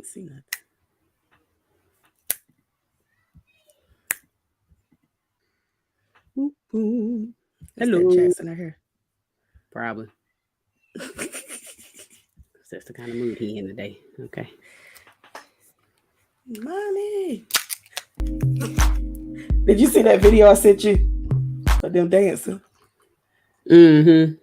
can't see nothing. Boop, boop. Hello. Jackson or her? Probably. That's the kind of mood he in today. Okay. Money. Did you see that video I sent you of them dancing? Mm-hmm.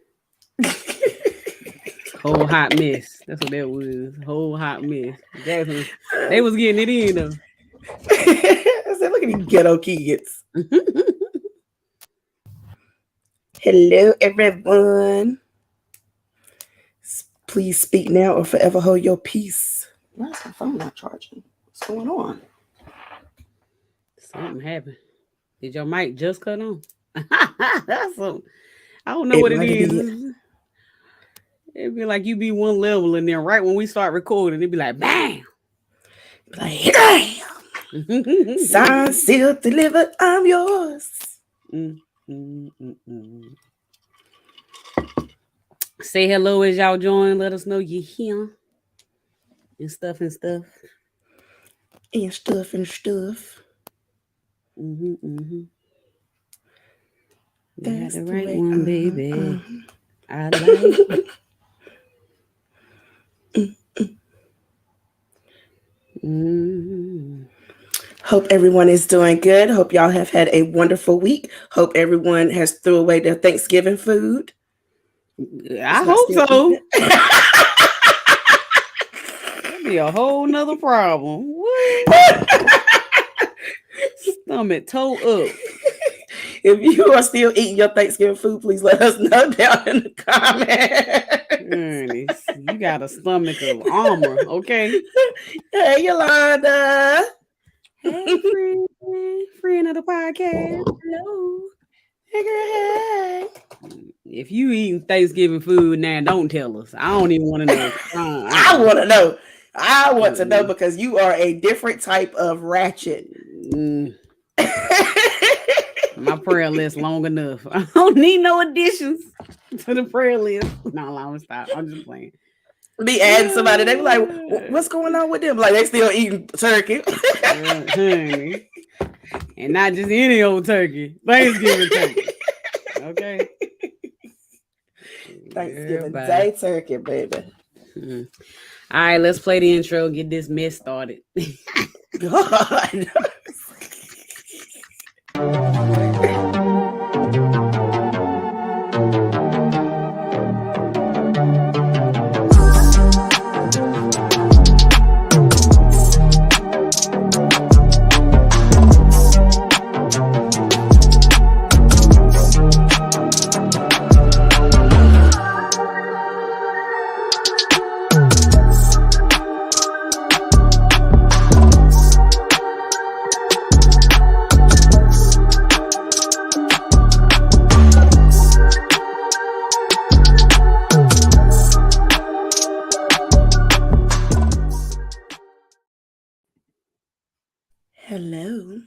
Whole hot mess. That's what that was. Whole hot mess. Jackson, they was getting it in though. I said, look at these ghetto kids. Hello, everyone. Please speak now or forever hold your peace. Why is my phone not charging? What's going on? Something happened. Did your mic just cut on? So, I don't know what it is. It'd be like you be one level, and then right when we start recording, it'd be like, bam! Like, bam! Signed, sealed, delivered, I'm yours. Say hello as y'all join. Let us know you're here. And stuff. And stuff. That's the right one, baby. I like Hope everyone is doing good. Hope y'all have had a wonderful week. Hope everyone has threw away their Thanksgiving food. I hope so. That'd be a whole nother problem. What? Stomach toe up. If you are still eating your Thanksgiving food, please let us know down in the comments. You got a stomach of armor, okay? Hey, Yolanda. Hey, friend of the podcast. Hello. Hey, girl, hey. If you eating Thanksgiving food now, don't tell us. I don't even want to know. I want to know. I want to know because you are a different type of ratchet. My prayer list long enough. I don't need no additions to the prayer list. No, I'm gonna stop. I'm just playing. Be adding somebody. They be like, "What's going on with them?" Like they still eating turkey, honey. And not just any old turkey. Thanksgiving turkey. Okay. Thanksgiving Day turkey, baby. All right, let's play the intro and get this mess started. God. Hello.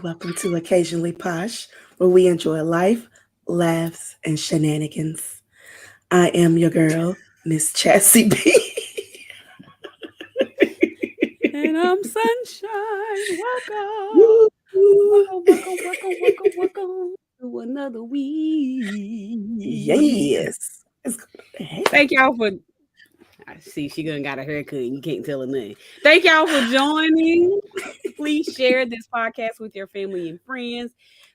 Welcome to Occasionally Posh, where we enjoy life, laughs, and shenanigans. I am your girl, Miss Chassie B. And I'm Sunshine. Welcome. Welcome to another week. Yes. Thank y'all for... I see she done got a haircut and you can't tell her nothing. Thank y'all for joining. Please share this podcast with your family and friends.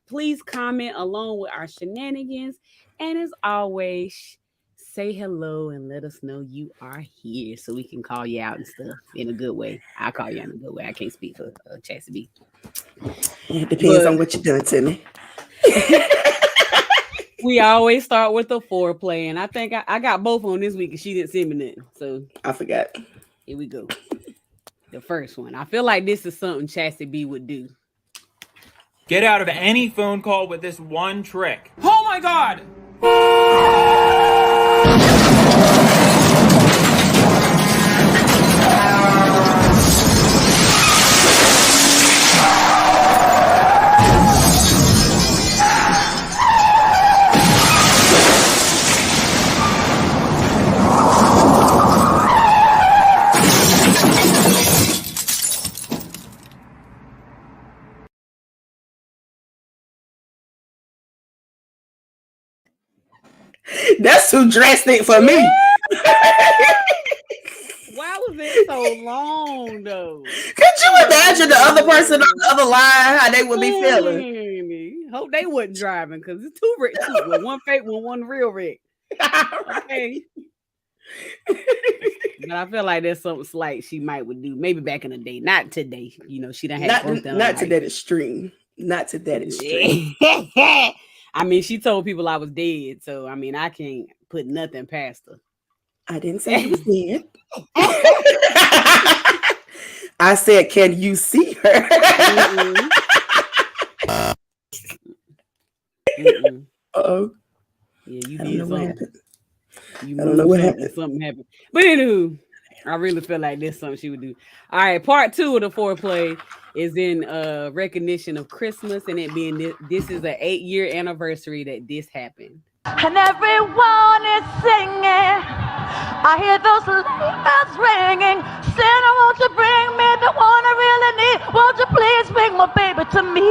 Please comment along with our shenanigans. And as always, say hello and let us know you are here so we can call you out and stuff in a good way. I'll call you in a good way. I can't speak for Chassie B. It depends on what you're doing to me. We always start with the foreplay, and I think I got both on this week, and she didn't send me nothing, so I forgot. Here we go. The first one. I feel like this is something Chassie B would do. Get out of any phone call with this one trick. Oh my God! That's too drastic for me. Why was it so long though? Could you imagine the other person on the other line, how they would be feeling? Hope they wasn't driving because it's two wreck. One fake one real wreck. Okay. But I feel like there's something slight she might would do. Maybe back in the day. Not today. You know, she done had not to that extreme. Not to that extreme. I mean, she told people I was dead. So, I mean, I can't put nothing past her. I didn't say you was dead. I said, can you see her? Uh-oh. Yeah, you did something. I don't know what happened. Something happened. But anywho, I really feel like that's something she would do. All right, part 2 of the foreplay is in recognition of Christmas, and it being this is an 8-year anniversary that this happened. And everyone is singing. I hear those sleigh bells ringing. Santa, won't you bring me the one I really need? Won't you please bring my baby to me?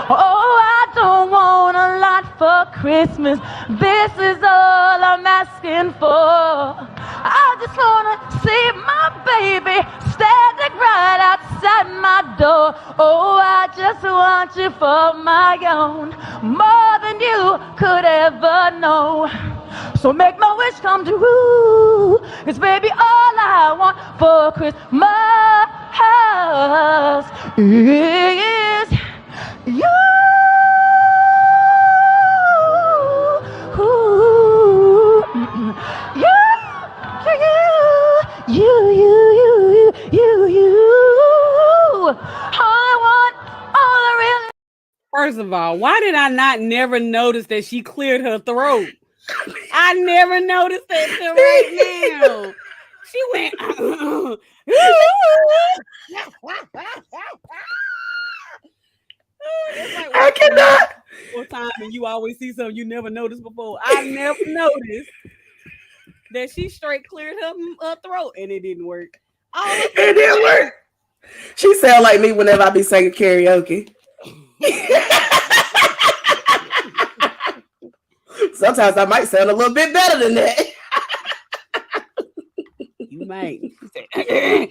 Oh, I don't want a lot for Christmas. This is all I'm asking for. I just want to see my baby standing right outside my door. Oh, I just want you for my own, more than you could ever know. So make my wish come true. It's baby all I want for Christmas is you. First of all, why did I not never notice that she cleared her throat? I never noticed that till right now. She went. I cannot. One time, and you always see something you never noticed before. I never noticed that she straight cleared her throat, and it didn't work. It didn't work. She sound like me whenever I be singing karaoke. Sometimes I might sound a little bit better than that. You might. That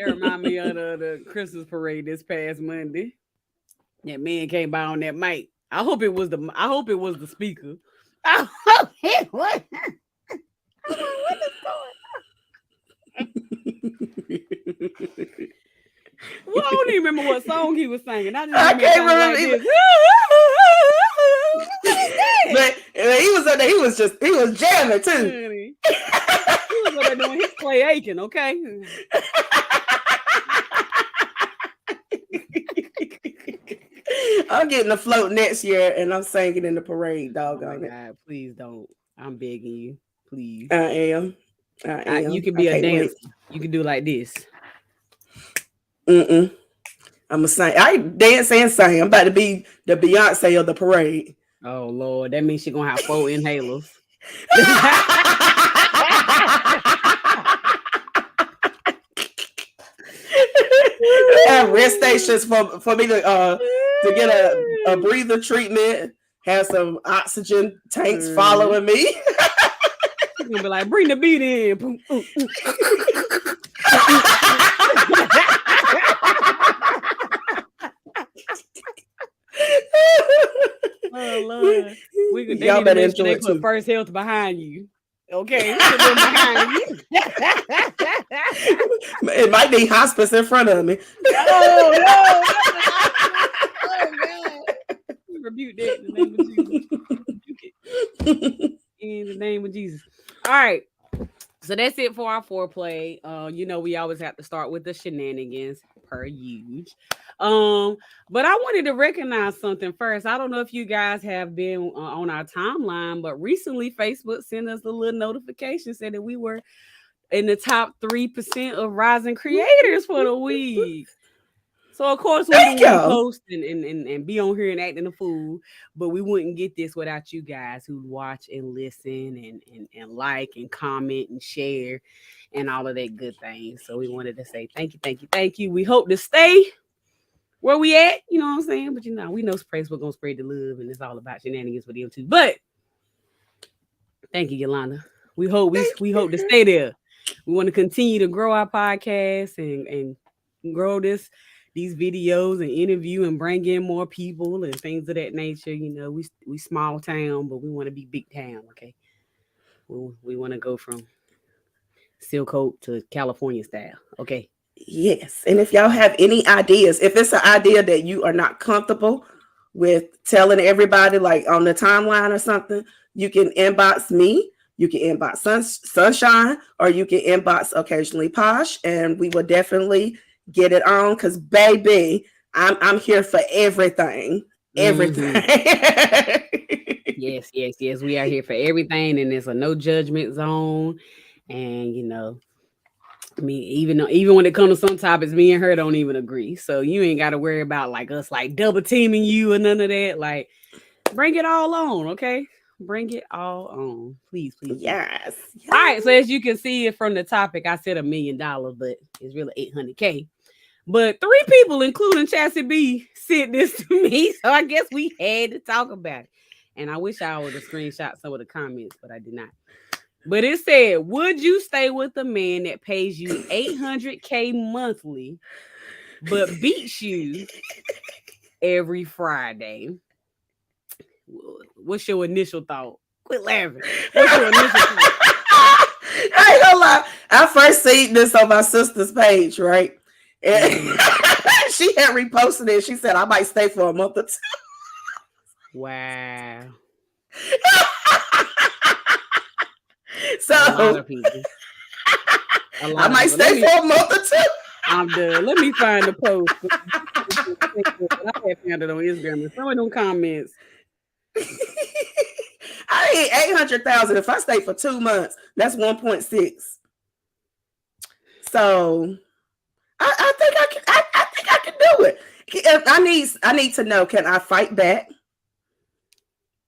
remind me of the Christmas parade this past Monday. That man came by on that mic. I hope it was the speaker. I hope it was. What is going on? Well, I don't even remember what song he was singing. I can't remember. But he was up there. He was jamming too. He was up there doing his Clay Aiken, okay? I'm getting a float next year, and I'm singing in the parade. Doggone it! God, please don't. I'm begging you, please. I am. You can be a dancer. You can do like this. I'm gonna sing. I dance and sing. I'm about to be the Beyonce of the parade. Oh Lord, that means she's gonna have 4 inhalers. Have rest stations for me to get a breather treatment. Have some oxygen tanks following me. She's gonna be like, bring the beat in. Oh Lord, y'all better enjoy it too. Put First Health behind you, okay? Behind you. It might be hospice in front of me. Oh no! Oh God! Rebuke that in the name of Jesus. Rebuke it in the name of Jesus. All right. So that's it for our foreplay. You know, we always have to start with the shenanigans per usual. But I wanted to recognize something first. I don't know if you guys have been on our timeline, but recently Facebook sent us a little notification saying that we were in the top 3% of rising creators for the week. So of course we would post and be on here and acting a fool, but we wouldn't get this without you guys who watch and listen and like and comment and share and all of that good things. So we wanted to say thank you. We hope to stay where we at, you know what I'm saying? But we know Facebook gonna spread the love, and it's all about shenanigans for them too. But thank you, Yolanda. We hope to stay there. We want to continue to grow our podcast and grow these videos and interview and bring in more people and things of that nature. We small town, but we want to be big town. Okay, we want to go from Silk Coat to California style. Okay. Yes. And if y'all have any ideas, if it's an idea that you are not comfortable with telling everybody, like on the timeline or something, you can inbox me, you can inbox Sunshine, or you can inbox occasionally Posh, and we will definitely get it on. Because baby, I'm here for everything. Everything. Yes. We are here for everything, and it's a no judgment zone. And I mean, even when it comes to some topics, me and her don't even agree. So you ain't got to worry about like us like double teaming you or none of that. Like, bring it all on, okay? Bring it all on, please. Yes. All right. So as you can see from the topic, I said $1 million, but it's really $800K. But 3 people, including Chassie B, sent this to me, so I guess we had to talk about it. And I wish I would have screenshot some of the comments, but I did not. But it said, would you stay with a man that pays you $800K monthly, but beats you every Friday? What's your initial thought? Quit laughing. What's your initial thought? I ain't gonna lie. I first seen this on my sister's page, right? And she had reposted it. She said, I might stay for a month or 2. Wow. So a lot of people. I might stay for a month or 2. I'm done. Let me find the post. I had found it on Instagram. And some of them comments. I need 800,000 if I stay for 2 months. That's 1.6. So I think I can do it. I need to know, can I fight back?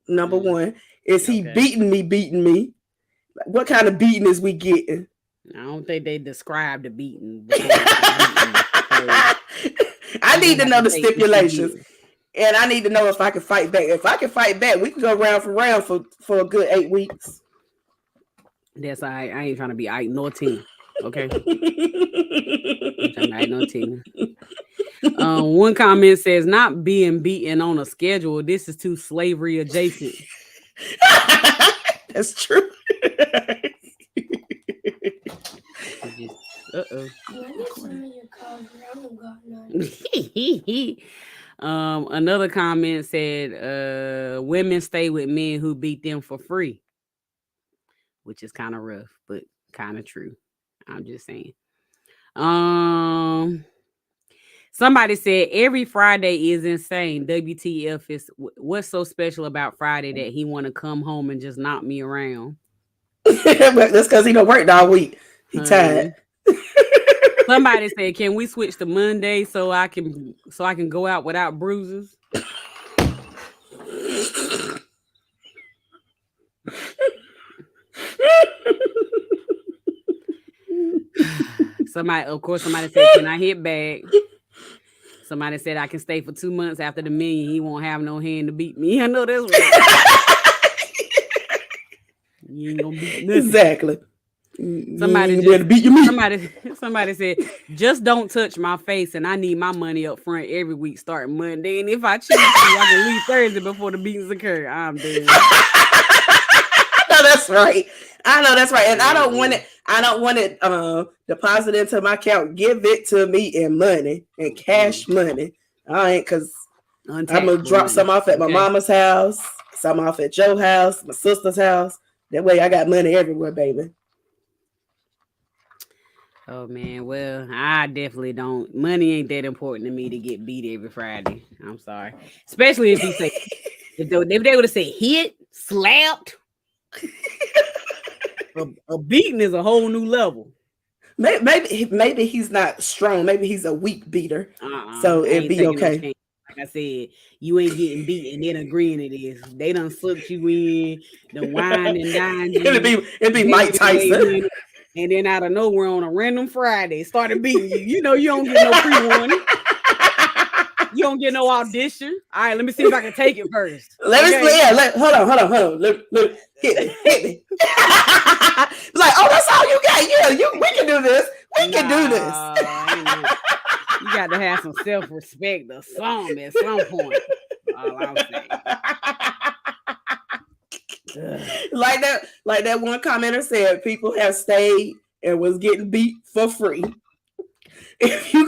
Number one, is he beating me? What kind of beating is we getting? I don't think they described the beating. I need to know the stipulations. And I need to know if I can fight back. If I can fight back, we can go round for round for a good 8 weeks. That's all right. I ain't trying to be Ike nor Tina. Okay. I'm no Tina. One comment says, not being beaten on a schedule. This is too slavery adjacent. That's true. Uh-oh. Another comment said, women stay with men who beat them for free, which is kind of rough, but kind of true. I'm just saying. Somebody said every Friday is insane. WTF is what's so special about Friday that he want to come home and just knock me around? That's because he don't work all week. He tired. Somebody said, can we switch to Monday so I can go out without bruises? Somebody said, can I hit back? Somebody said I can stay for 2 months after the million. He won't have no hand to beat me. I know that's right. You ain't gonna beat nothing. Exactly. Somebody said, just don't touch my face, and I need my money up front every week starting Monday. And if I choose to, I can leave Thursday before the beatings occur. I'm dead. No, that's right. I know that's right. And I don't want it deposited into my account. Give it to me in money, in cash money. All right, because I'm gonna drop some off at my mama's house, some off at Joe's house, my sister's house. That way I got money everywhere, baby. Oh man, well, I definitely don't. Money ain't that important to me to get beat every Friday. I'm sorry. Especially if he say if they would have said hit, slapped. A beating is a whole new level. Maybe he's not strong. Maybe he's a weak beater. So it'd be okay. Like I said, you ain't getting beat and then agreeing it is. They done sucked you in, the wine and dine you. It'd be Mike Tyson. And then out of nowhere on a random Friday, started beating you. You know you don't get no pre-warning. You don't get no audition. All right, let me see if I can take it first. Let me see. Yeah, hold on. Look, hit me. Like, oh, that's all you got. Yeah, we can do this. We can do this. You got to have some self-respect or something at some point. All I'm saying. Like that one commenter said, people have stayed and was getting beat for free. If you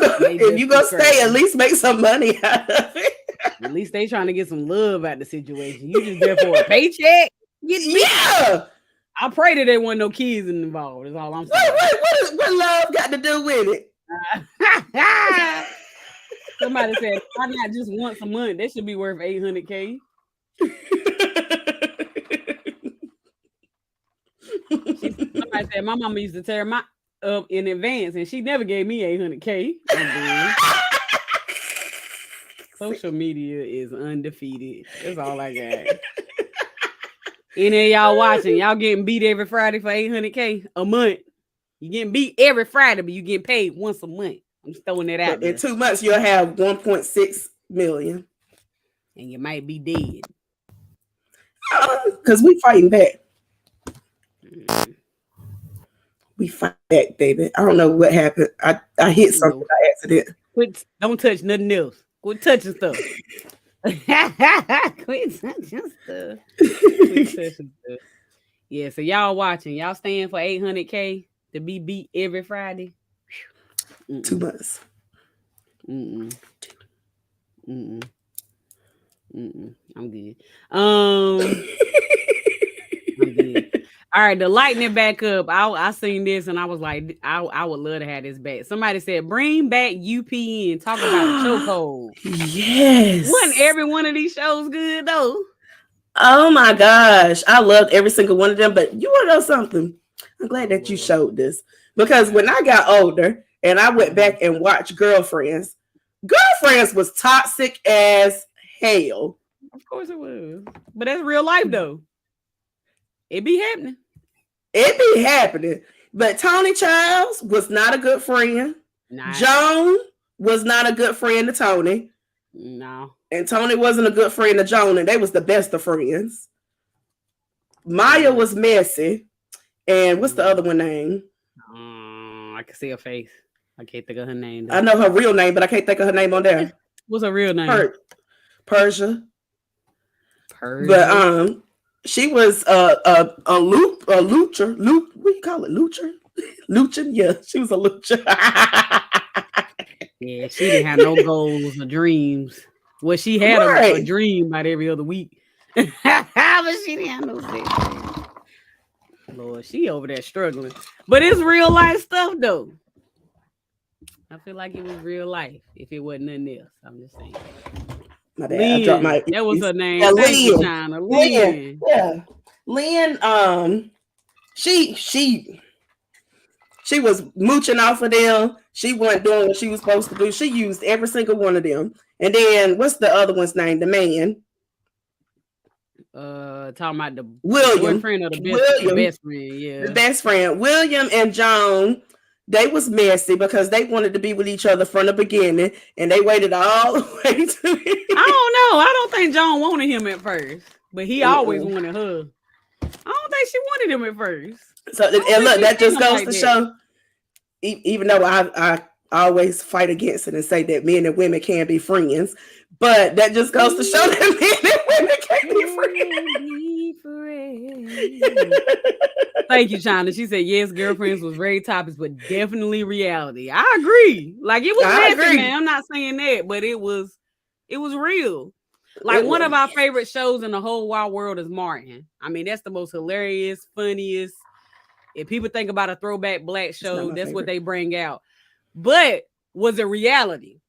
go stay, at least make some money out of it. At least they trying to get some love out of the situation. You just there for a paycheck. Yeah. I pray that there wasn't no kids involved. Is all I'm saying. What love got to do with it? Somebody said, why not just once a month? That should be worth $800K. Somebody said my mama used to tear my up in advance, and she never gave me $800K. Social media is undefeated. That's all I got. Any of y'all watching, y'all getting beat every Friday for $800K a month. You getting beat every Friday, but you getting paid once a month. I'm just throwing it out there. In 2 months, you'll have 1.6 million. And you might be dead. Because we fighting back. We fight back, baby. I don't know what happened. I hit something by accident. Don't touch nothing else. Quit touching stuff. Quit touching stuff. Yeah, so y'all watching. Y'all staying for $800K to be beat every Friday? 2 months. I'm good. I'm good. All right, the lightning back up. I seen this and I was like, I would love to have this back. Somebody said, bring back UPN. Talk about the chokehold. Yes. Wasn't every one of these shows good though? Oh my gosh. I loved every single one of them. But you want to know something? I'm glad that you showed this. Because when I got older and I went back and watched Girlfriends was toxic as hell. Of course it was. But that's real life though. It be happening. It be happening. But Tony Childs was not a good friend. Nice. Joan was not a good friend to Tony. No. And Tony wasn't a good friend to Joan, and they was the best of friends. Maya was messy. And what's the other one name? I can see her face. I can't think of her name. I know her real name, but I can't think of her name on there. What's her real name? Persia. But she was a lucher. What do you call it? Lucher? Lucha? Yeah, she was a lucher. Yeah, she didn't have no goals or dreams. Well, she had a dream about every other week. But she didn't have no dreams. Lord, she over there struggling. But it's real life stuff, though. I feel like it was real life if it wasn't nothing else. I'm just saying. My bad. I dropped my. That was her name. Yeah, Lynn. Yeah. Lynn. She was mooching off of them. She wasn't doing what she was supposed to do. She used every single one of them. And then what's the other one's name? The man. Talking about the William. boyfriend or the best friend. Yeah. The best friend. William and Joan. They was messy because they wanted to be with each other from the beginning, and they waited all the way to the I don't know. I don't think John wanted him at first, but he always wanted her. I don't think she wanted him at first. So, and look, that just goes to show, even though I always fight against it and say that men and women can be friends, but that just goes to show that men and women can't be friends. Thank you, China. She said, yes, Girlfriends was very topics, but definitely reality. I agree. Like, it was messy, man. I'm not saying that, but it was real. Like, one of our favorite shows in the whole wide world is Martin. I mean, that's the most hilarious, funniest. If people think about a throwback black show, that's what they bring out. But was it reality?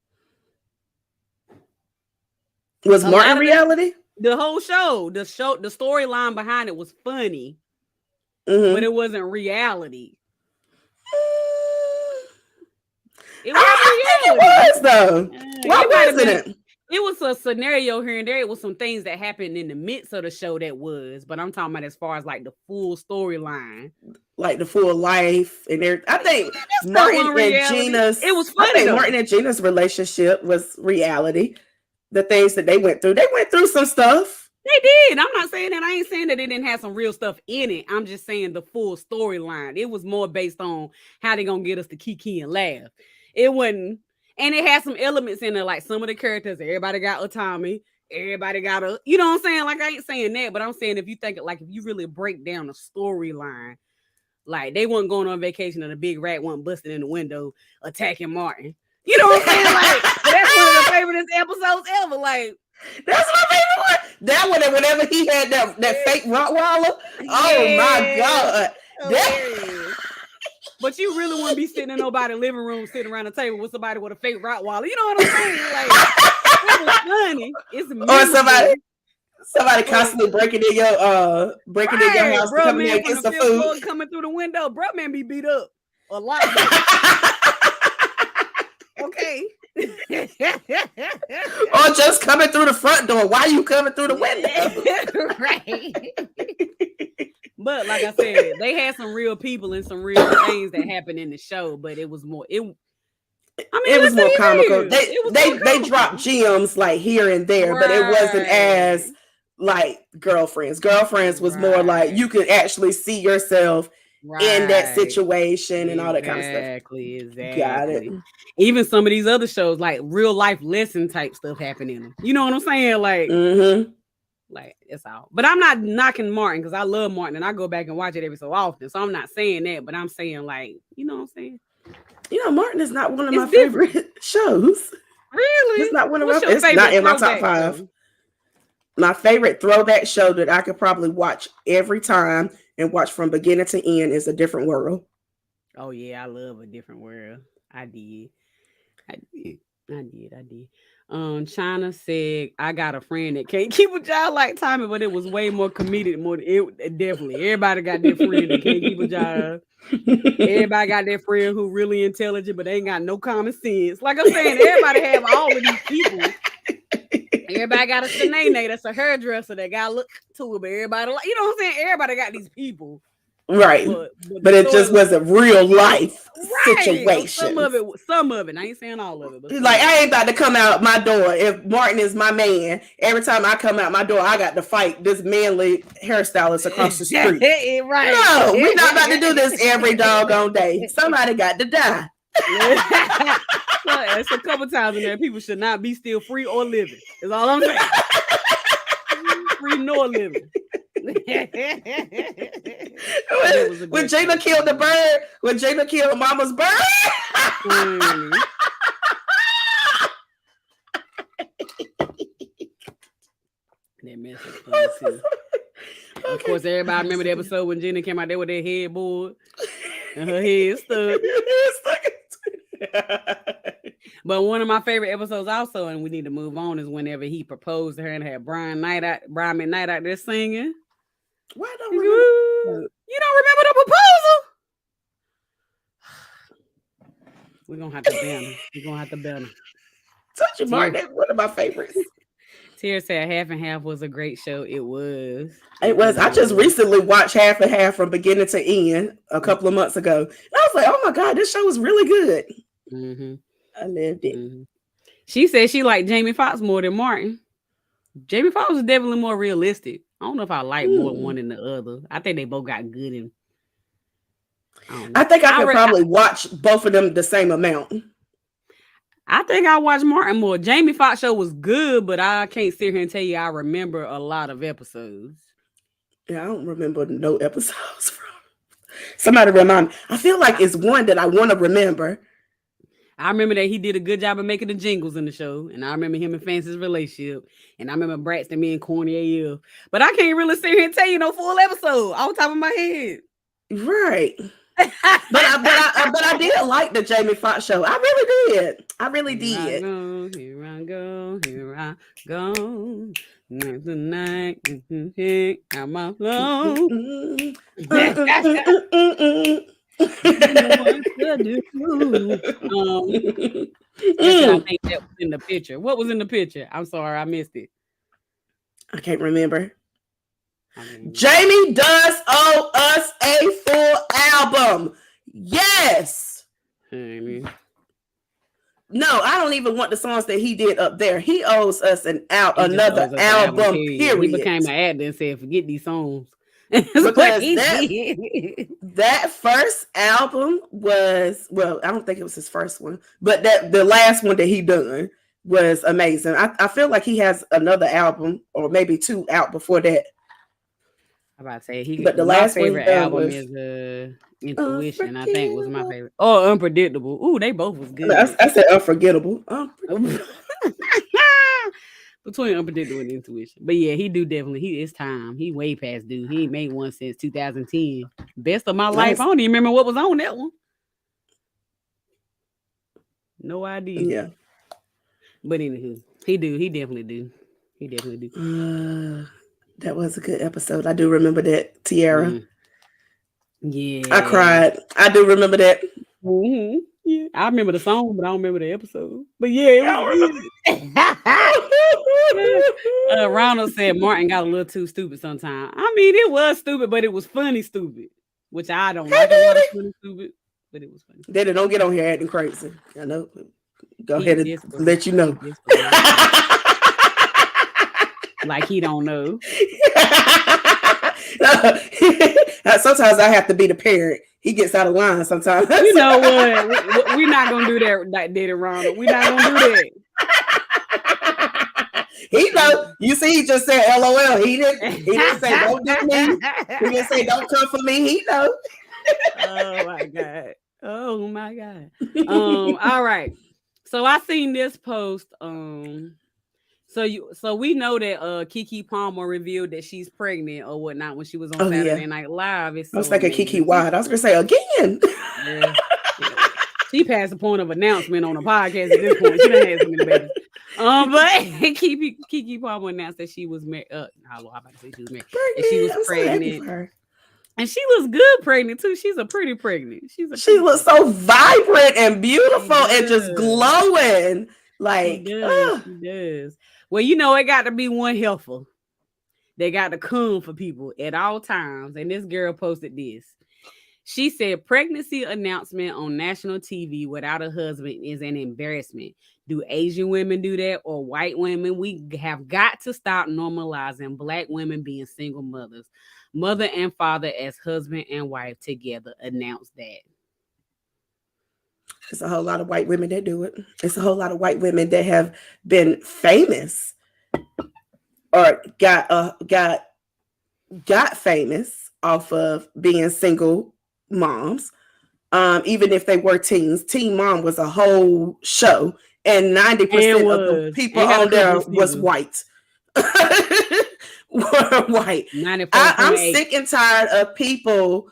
Was Martin reality? The whole show, the storyline behind it was funny. But it wasn't reality. It was though. Why wasn't it? It was a scenario here and there. It was some things that happened in the midst of the show that was, but I'm talking about as far as like the full storyline. like the full life and everything. I think Martin and Gina's. It was funny. I think Martin and Gina's relationship was reality. The things that they went through some stuff. They did. I'm not saying that. I ain't saying that they didn't have some real stuff in it. I'm just saying the full storyline. It was more based on how they gonna get us to kiki and laugh. It wasn't, and it had some elements in there, like some of the characters. Everybody got autonomy. Everybody got a, you know what I'm saying? Like I ain't saying that, but I'm saying if you think like if you really break down the storyline, like they wasn't going on vacation and a big rat wasn't busting in the window attacking Martin. You know what I'm saying? Like that's one of the favorite episodes ever. Like. That's my favorite one. That one, and whenever he had that fake Rottweiler. Oh my God. But you really wouldn't be sitting in nobody's living room, sitting around the table with somebody with a fake Rottweiler. You know what I'm saying? Like, it was funny. It's memorable. Or somebody constantly breaking in your house, coming in against the food, coming through the window. Bro, man, be beat up a lot. Okay. Or just coming through the front door. Why are you coming through the window? Right. But like I said, they had some real people and some real things that happened in the show, but it was more it was more comical. They dropped gems like here and there, right. But it wasn't as like Girlfriends. Girlfriends was more like you could actually see yourself in that situation and all that kind of stuff. Exactly. Got it. Even some of these other shows, like real life lesson type stuff happen in them. You know what I'm saying? Like, like it's all. But I'm not knocking Martin because I love Martin and I go back and watch it every so often. So I'm not saying that, but I'm saying like, you know what I'm saying? You know, Martin is not one of my favorite shows. Really? It's not one of it's not in my top 5. Show? My favorite throwback show that I could probably watch every time and watch from beginning to end is A Different World. Oh yeah, I love A Different World. I did. China said, I got a friend that can't keep a job like Tommy, but it was way more comedic. Definitely. Everybody got their friend that can't keep a job. Everybody got their friend who really intelligent, but they ain't got no common sense. Like I'm saying, everybody have all of these people. Everybody got a shenanigans that's a hairdresser that got look to it, but everybody, you know what I'm saying? Everybody got these people. Right. But it just wasn't real life situation. Some of it. I ain't saying all of it. But like I ain't about to come out my door. If Martin is my man, every time I come out my door, I got to fight this manly hairstylist across the street. Right. No, we're not about to do this every doggone day. Somebody got to die. It's a couple times in there. People should not be still free or living. Is all I'm saying. Free nor living. When Gina killed the bird, when Gina killed Mama's bird. That mess is funny too. Of course, everybody remember the episode when Gina came out there with that headboard and her head stuck. But one of my favorite episodes also, and we need to move on, is whenever he proposed to her and had Brian McKnight out there singing. Why don't remember? You don't remember the proposal? We're gonna have to ban him. Touch your mark. That's one of my favorites. Tara said Half and Half was a great show. It was. I just recently watched Half and Half from beginning to end a couple of months ago. And I was like, oh my God, this show was really good. Mm-hmm. I loved it. Mm-hmm. She said she liked Jamie Foxx more than Martin. Jamie Foxx was definitely more realistic. I don't know if I like more one than the other. I think they both got good in. I think I could probably watch both of them the same amount. I think I watched Martin more. Jamie Foxx show was good, but I can't sit here and tell you I remember a lot of episodes. Yeah, I don't remember no episodes from. Somebody remind me. I feel like it's one that I want to remember. I remember that he did a good job of making the jingles in the show. And I remember him and Fancy's relationship. And I remember Braxton being corny AF. But I can't really sit here and tell you no full episode off the top of my head. Right. but I did like the Jamie Foxx show. I really did. Here I go. Tonight, I'm alone. I think that was in the picture. What was in the picture? I'm sorry, I missed it. I can't remember. Jamie does owe us a full Yes. Honey. No, I don't even want the songs that he did up there. He owes us another album, period. He became an actor and said, forget these songs. Because that first album was, well, I don't think it was his first one, but the last one that he done was amazing. I feel like he has another album or maybe 2 out before that. I'm about to say but the last favorite album is Intuition, I think was my favorite. Oh, Unpredictable. Ooh, they both was good. I said Unforgettable. Between Unpredictable and Intuition. But yeah, it's time. He way past due. He ain't made one since 2010. Best of My Life. I don't even remember what was on that one. No idea. Yeah. But anywho, he definitely do. That was a good episode. I do remember that, Tiara. Yeah. I cried. I do remember that. Mm-hmm. Yeah. I remember the song, but I don't remember the episode. But yeah, Ronald said Martin got a little too stupid sometimes. I mean, it was stupid, but it was funny stupid, which I don't like a lot of funny stupid, but it was funny. Daddy, don't get on here acting crazy. I know. Go ahead and let you know. Like he don't know. Sometimes I have to be the parent. He gets out of line sometimes. You know what? We're not gonna do that, like Daddy Ronald. We're not gonna do that. He know. You see, he just said LOL. He didn't say don't do me. He didn't say don't come for me. He know. Oh my God. All right. So I seen this post. So we know that Keke Palmer revealed that she's pregnant or whatnot when she was on Saturday Night Live. I was thinking Keke Wide. I was gonna say again. Yeah. She passed the point of announcement on a podcast at this point. She done had so many babies. But Keke Palmer announced that she was married. I'm about to say she was married. And she was pregnant. And she looks good pregnant too. She's a pretty pregnant. She looks so vibrant and beautiful and just glowing. Like she does. Well, you know, it got to be one helpful. They got to come for people at all times. And this girl posted this. She said, pregnancy announcement on national TV without a husband is an embarrassment. Do Asian women do that or white women? We have got to stop normalizing Black women being single mothers. Mother and father as husband and wife together. Announced that. There's a whole lot of white women that do it. It's a whole lot of white women that have been famous or got famous off of being single moms. Even if they were teens. Teen Mom was a whole show, and 90% of the people on there was white. Were white. I'm sick and tired of people.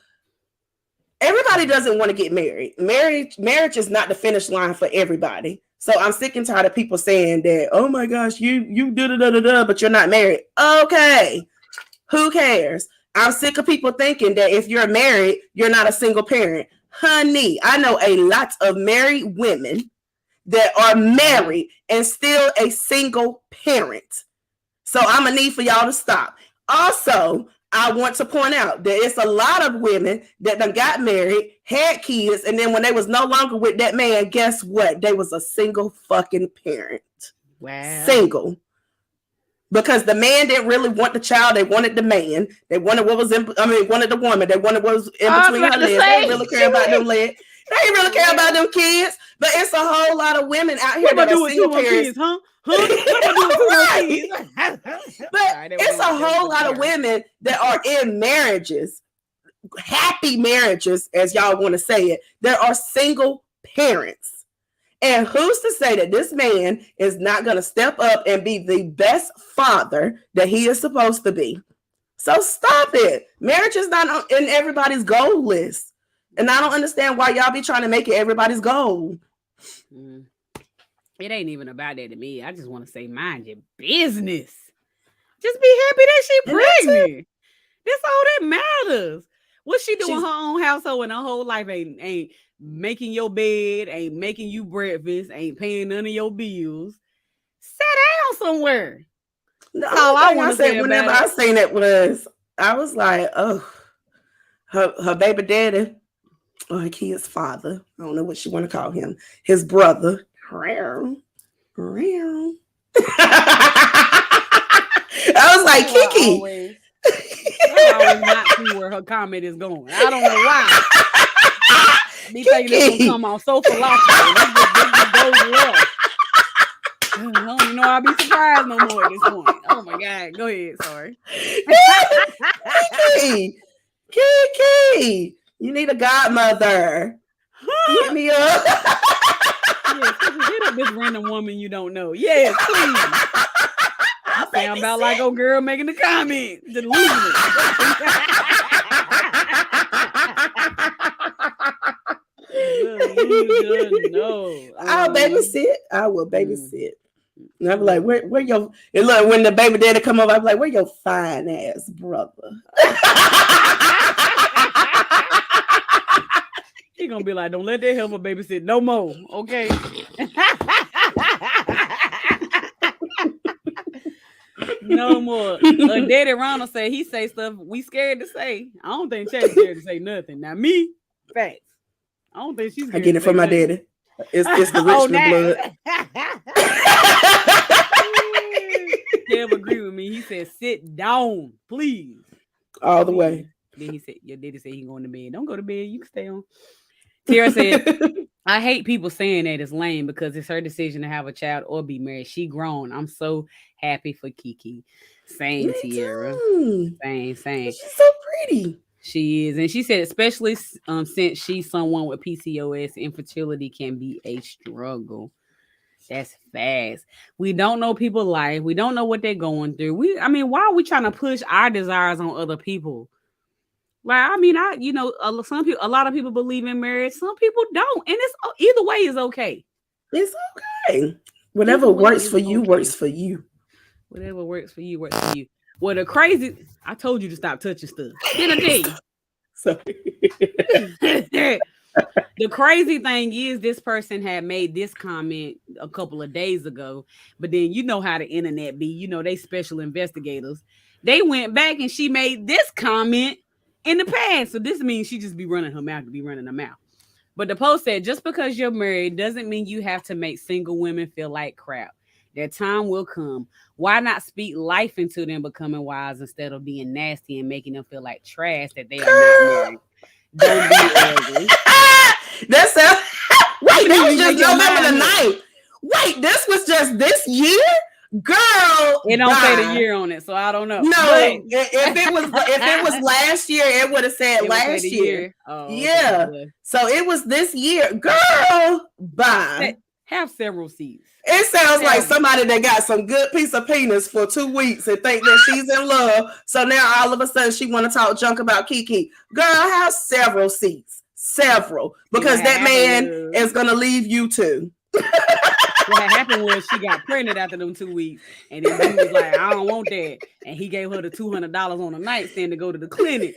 Everybody doesn't want to get married. Marriage is not the finish line for everybody. So I'm sick and tired of people saying that, oh my gosh, you da-da-da-da-da, but you're not married. Okay. Who cares? I'm sick of people thinking that if you're married, you're not a single parent. Honey, I know a lot of married women that are married and still a single parent. So I'm going to need for y'all to stop. Also, I want to point out that it's a lot of women that done got married, had kids, and then when they was no longer with that man, guess what? They was a single fucking parent. Wow. Single. Because the man didn't really want the child. They wanted the man. They wanted what was wanted the woman. They wanted what was in between her legs. They didn't really care about them legs. They didn't really care about them kids. But it's a whole lot of women out here that are single parents. Kids, But it's a whole lot of women that are in marriages, happy marriages, as y'all want to say it. There are single parents. And who's to say that this man is not going to step up and be the best father that he is supposed to be? So stop it. Marriage is not in everybody's goal list. And I don't understand why y'all be trying to make it everybody's goal. It ain't even about that to me. I just want to say, mind your business. Just be happy that she pregnant. That's all that matters. What she do in her own household and her whole life ain't making your bed, ain't making you breakfast, ain't paying none of your bills. Sit down somewhere. That's all I want to say. Whenever I seen it was, I was like, oh, her baby daddy or her kid's father. I don't know what she want to call him. His brother. I was like, Kiki. I always not see where her comment is going. I don't know why. Me thinking this gonna come on so philosophical. This goes left. I don't even know I'll be surprised no more at this point. Oh my God. Go ahead. Sorry. Kiki, you need a godmother. Hit me up. Yes, hit up this random woman you don't know. Yes, please. You sound about like old girl making the comment. Delusional. No. I'll babysit. I will babysit. And I'm like, where your, and look, when the baby daddy come over, I'm like, where your fine ass brother? He gonna be like, don't let that helper babysit no more, okay? No more. Daddy Ronald said he say stuff we scared to say. I don't think Chad's scared to say nothing. Now me, facts. I don't think she's. I get it from my daddy. It's the Richmond blood. Kev agree with me. He said, "Sit down, please." All the way. Then he said, "Your daddy said he going to bed. Don't go to bed. You can stay on." Tara said, "I hate people saying that it's lame because it's her decision to have a child or be married. She grown. I'm so happy for Kiki." Same, Tierra. Same. She's so pretty. She is, and she said, especially since she's someone with PCOS, infertility can be a struggle. That's fast. We don't know people's life. We don't know what they're going through. Why are we trying to push our desires on other people? Like, a lot of people believe in marriage. Some people don't, and it's either way is okay. It's okay. Whatever works for you works for you. Whatever works for you works for you. Well, I told you to stop touching stuff. Didn't I tell you? Sorry. The crazy thing is this person had made this comment a couple of days ago, but then you know how the internet be. You know, they special investigators. They went back and she made this comment in the past. So this means she just be running her mouth to be running her mouth. But the post said, just because you're married doesn't mean you have to make single women feel like crap. Their time will come. Why not speak life into them becoming wise instead of being nasty and making them feel like trash that they are not married? Don't be ugly. That sounds. Wait, that was just November the 9th. Wait, this was just this year? Girl, it don't say the year on it, so I don't know. No, if it was last year, it would have said last year. Oh, yeah. Okay. So it was this year. Girl, bye. Have several seats. It sounds like somebody that got some good piece of penis for 2 weeks and think that she's in love. So now all of a sudden she want to talk junk about Kiki. Girl, have several seats. Several. Because that man is going to leave you too. What happened was she got pregnant after them 2 weeks. And then he was like, I don't want that. And he gave her the $200 on a nightstand to go to the clinic.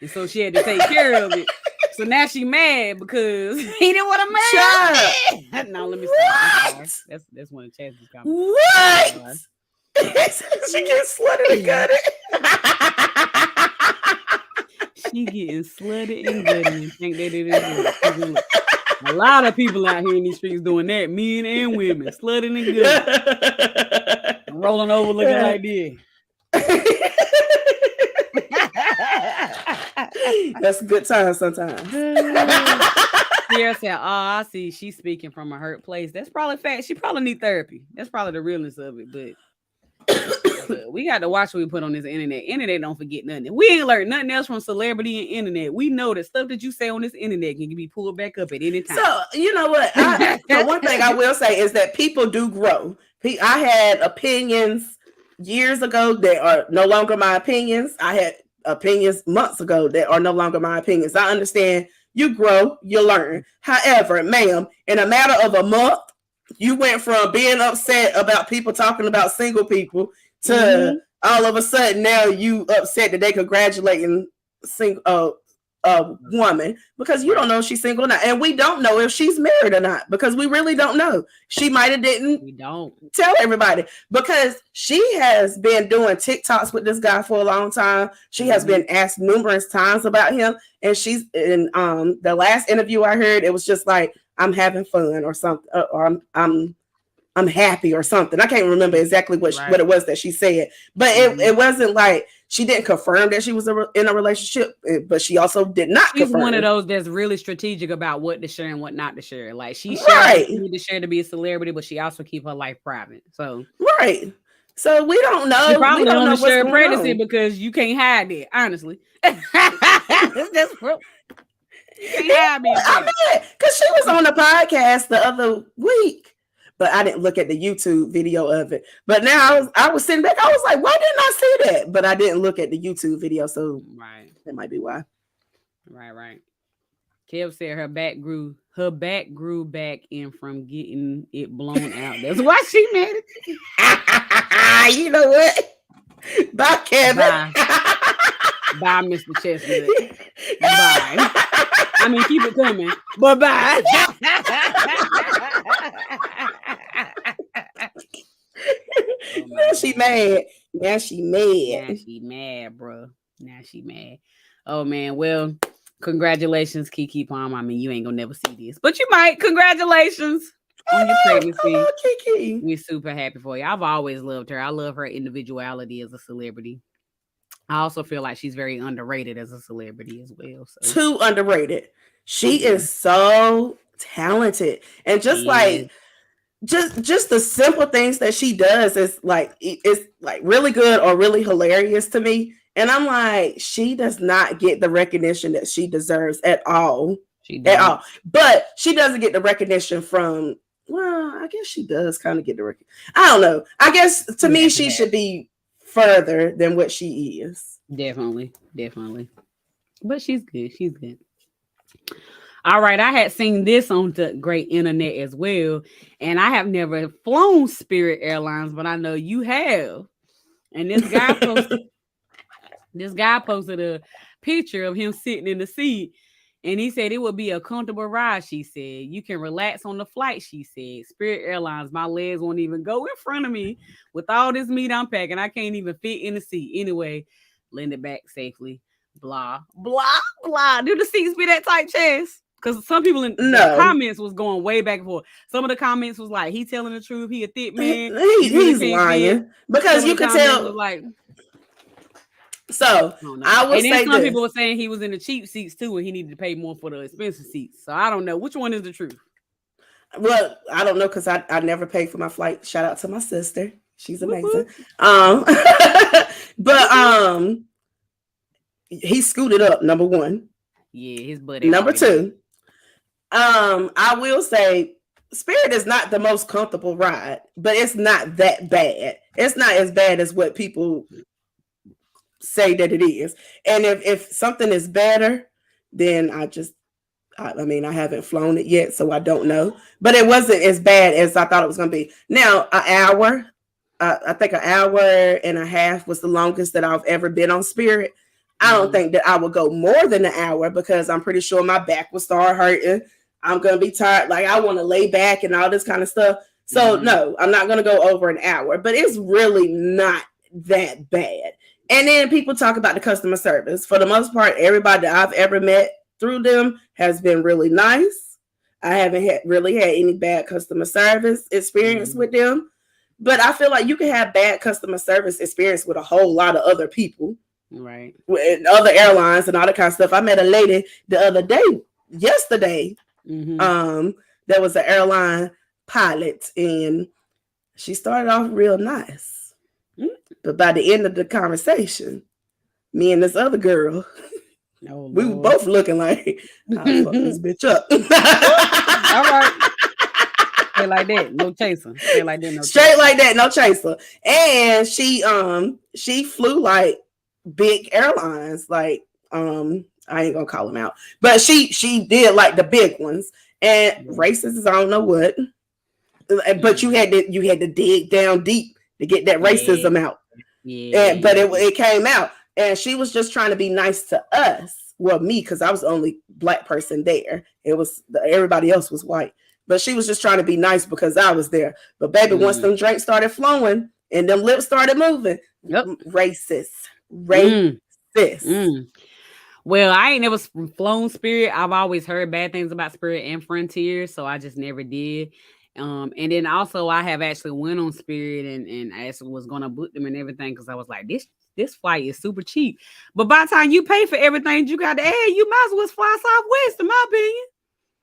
And so she had to take care of it. So now she mad because he didn't want to marry. No, let me stop. That's one of Chaz's comments. What? She gets slutted and gutted. She getting slutted and gutted and think that it is. A lot of people out here in these streets doing that, men and women, slutting and gutting, rolling over looking like this. That's a good time sometimes. Sierra said, I see she's speaking from a hurt place. That's probably fact. She probably need therapy. That's probably the realness of it. But we got to watch what we put on this internet. Internet don't forget nothing. We ain't learned nothing else from celebrity and internet. We know that stuff that you say on this internet can be pulled back up at any time. So, you know what? So one thing I will say is that people do grow. I had opinions years ago that are no longer my opinions. I had opinions months ago that are no longer my opinions. I understand you grow, you learn. However, ma'am, in a matter of a month, you went from being upset about people talking about single people to all of a sudden now you upset that they congratulating a woman because you don't know if she's single or not, and we don't know if she's married or not because we really don't know. She might have didn't. We don't tell everybody because she has been doing TikToks with this guy for a long time. She has been asked numerous times about him, and she's in the last interview I heard, it was just like, I'm having fun or something, or I'm happy or something. I can't remember exactly what it was that she said, but it wasn't like she didn't confirm that she was in a relationship, but she also did not She's confirm. one of those that's really strategic about what to share and what not to share. Like she shares what she need to share to be a celebrity, but she also keep her life private. So so we don't know. She probably don't know share pregnancy because you can't hide it. Honestly, that's real. You can't hide me. Because she was on the podcast the other week. But I didn't look at the YouTube video of it. But now I was sitting back. I was like, why didn't I see that? But I didn't look at the YouTube video. So that might be why. Right. Kev said her back grew back in from getting it blown out. That's why she mad at you. You know what? Bye, Kevin. Bye, Mr. Chestnut. Bye. I mean, keep it coming. But bye. Now she mad. Now she mad, bro. Now she mad. Oh man. Well, congratulations, Kiki Palm. I mean, you ain't gonna never see this, but you might. Congratulations on your pregnancy. Kiki. We're super happy for you. I've always loved her. I love her individuality as a celebrity. I also feel like she's very underrated as a celebrity as well. So. Too underrated. She is so talented, and just the simple things that she does is like really good or really hilarious to me. And I'm like, she does not get the recognition that she deserves at all. But she doesn't get the recognition from. Well, I guess she does kind of get the recognition. I don't know. I guess to me, she should be further than what she is. Definitely. But she's good. All right, I had seen this on the great internet as well, and I have never flown Spirit Airlines, but I know you have. And this guy posted a picture of him sitting in the seat, and he said it would be a comfortable ride. She said you can relax on the flight. She said Spirit Airlines, my legs won't even go in front of me with all this meat I'm packing. I can't even fit in the seat. Anyway, land it back safely. Blah blah blah. Do the seats be that tight, Chess? Because some people in the comments was going way back and forth. Some of the comments was like, he telling the truth. He a thick man. He's lying. Because you can tell. Like, so I will say some people were saying he was in the cheap seats too, and he needed to pay more for the expensive seats. So I don't know. Which one is the truth? Well, I don't know because I never paid for my flight. Shout out to my sister. She's amazing. But he scooted up, number one. Yeah, his buddy. Number two. I will say Spirit is not the most comfortable ride, but it's not that bad. It's not as bad as what people say that it is. And if something is better, then I haven't flown it yet, so I don't know. But it wasn't as bad as I thought it was going to be. Now, I think an hour and a half was the longest that I've ever been on Spirit. I don't think that I would go more than an hour because I'm pretty sure my back will start hurting. I'm going to be tired. Like I want to lay back and all this kind of stuff. So no, I'm not going to go over an hour, but it's really not that bad. And then people talk about the customer service. For the most part, everybody that I've ever met through them has been really nice. I haven't really had any bad customer service experience with them, but I feel like you can have bad customer service experience with a whole lot of other people. Right. With other airlines and all that kind of stuff. I met a lady the other day, yesterday. There was an airline pilot, and she started off real nice. But by the end of the conversation, me and this other girl, we were both looking like, I'll fuck this bitch up. All right. Straight like that, no chaser. Straight like that, no chaser. And she flew like big airlines, like I ain't gonna call them out, but she did like the big ones. And racist, I don't know what, but you had to dig down deep to get that racism out. But it came out, and she was just trying to be nice to us. well, me, because I was the only black person there. It was everybody else was white. But she was just trying to be nice because I was there. But baby, once them drinks started flowing and them lips started moving, racist. Well, I ain't never flown Spirit. I've always heard bad things about Spirit and Frontier, so I just never did. And then also I have actually went on Spirit and I actually was gonna book them and everything because I was like, this flight is super cheap. But by the time you pay for everything you got to add, you might as well fly Southwest, in my opinion.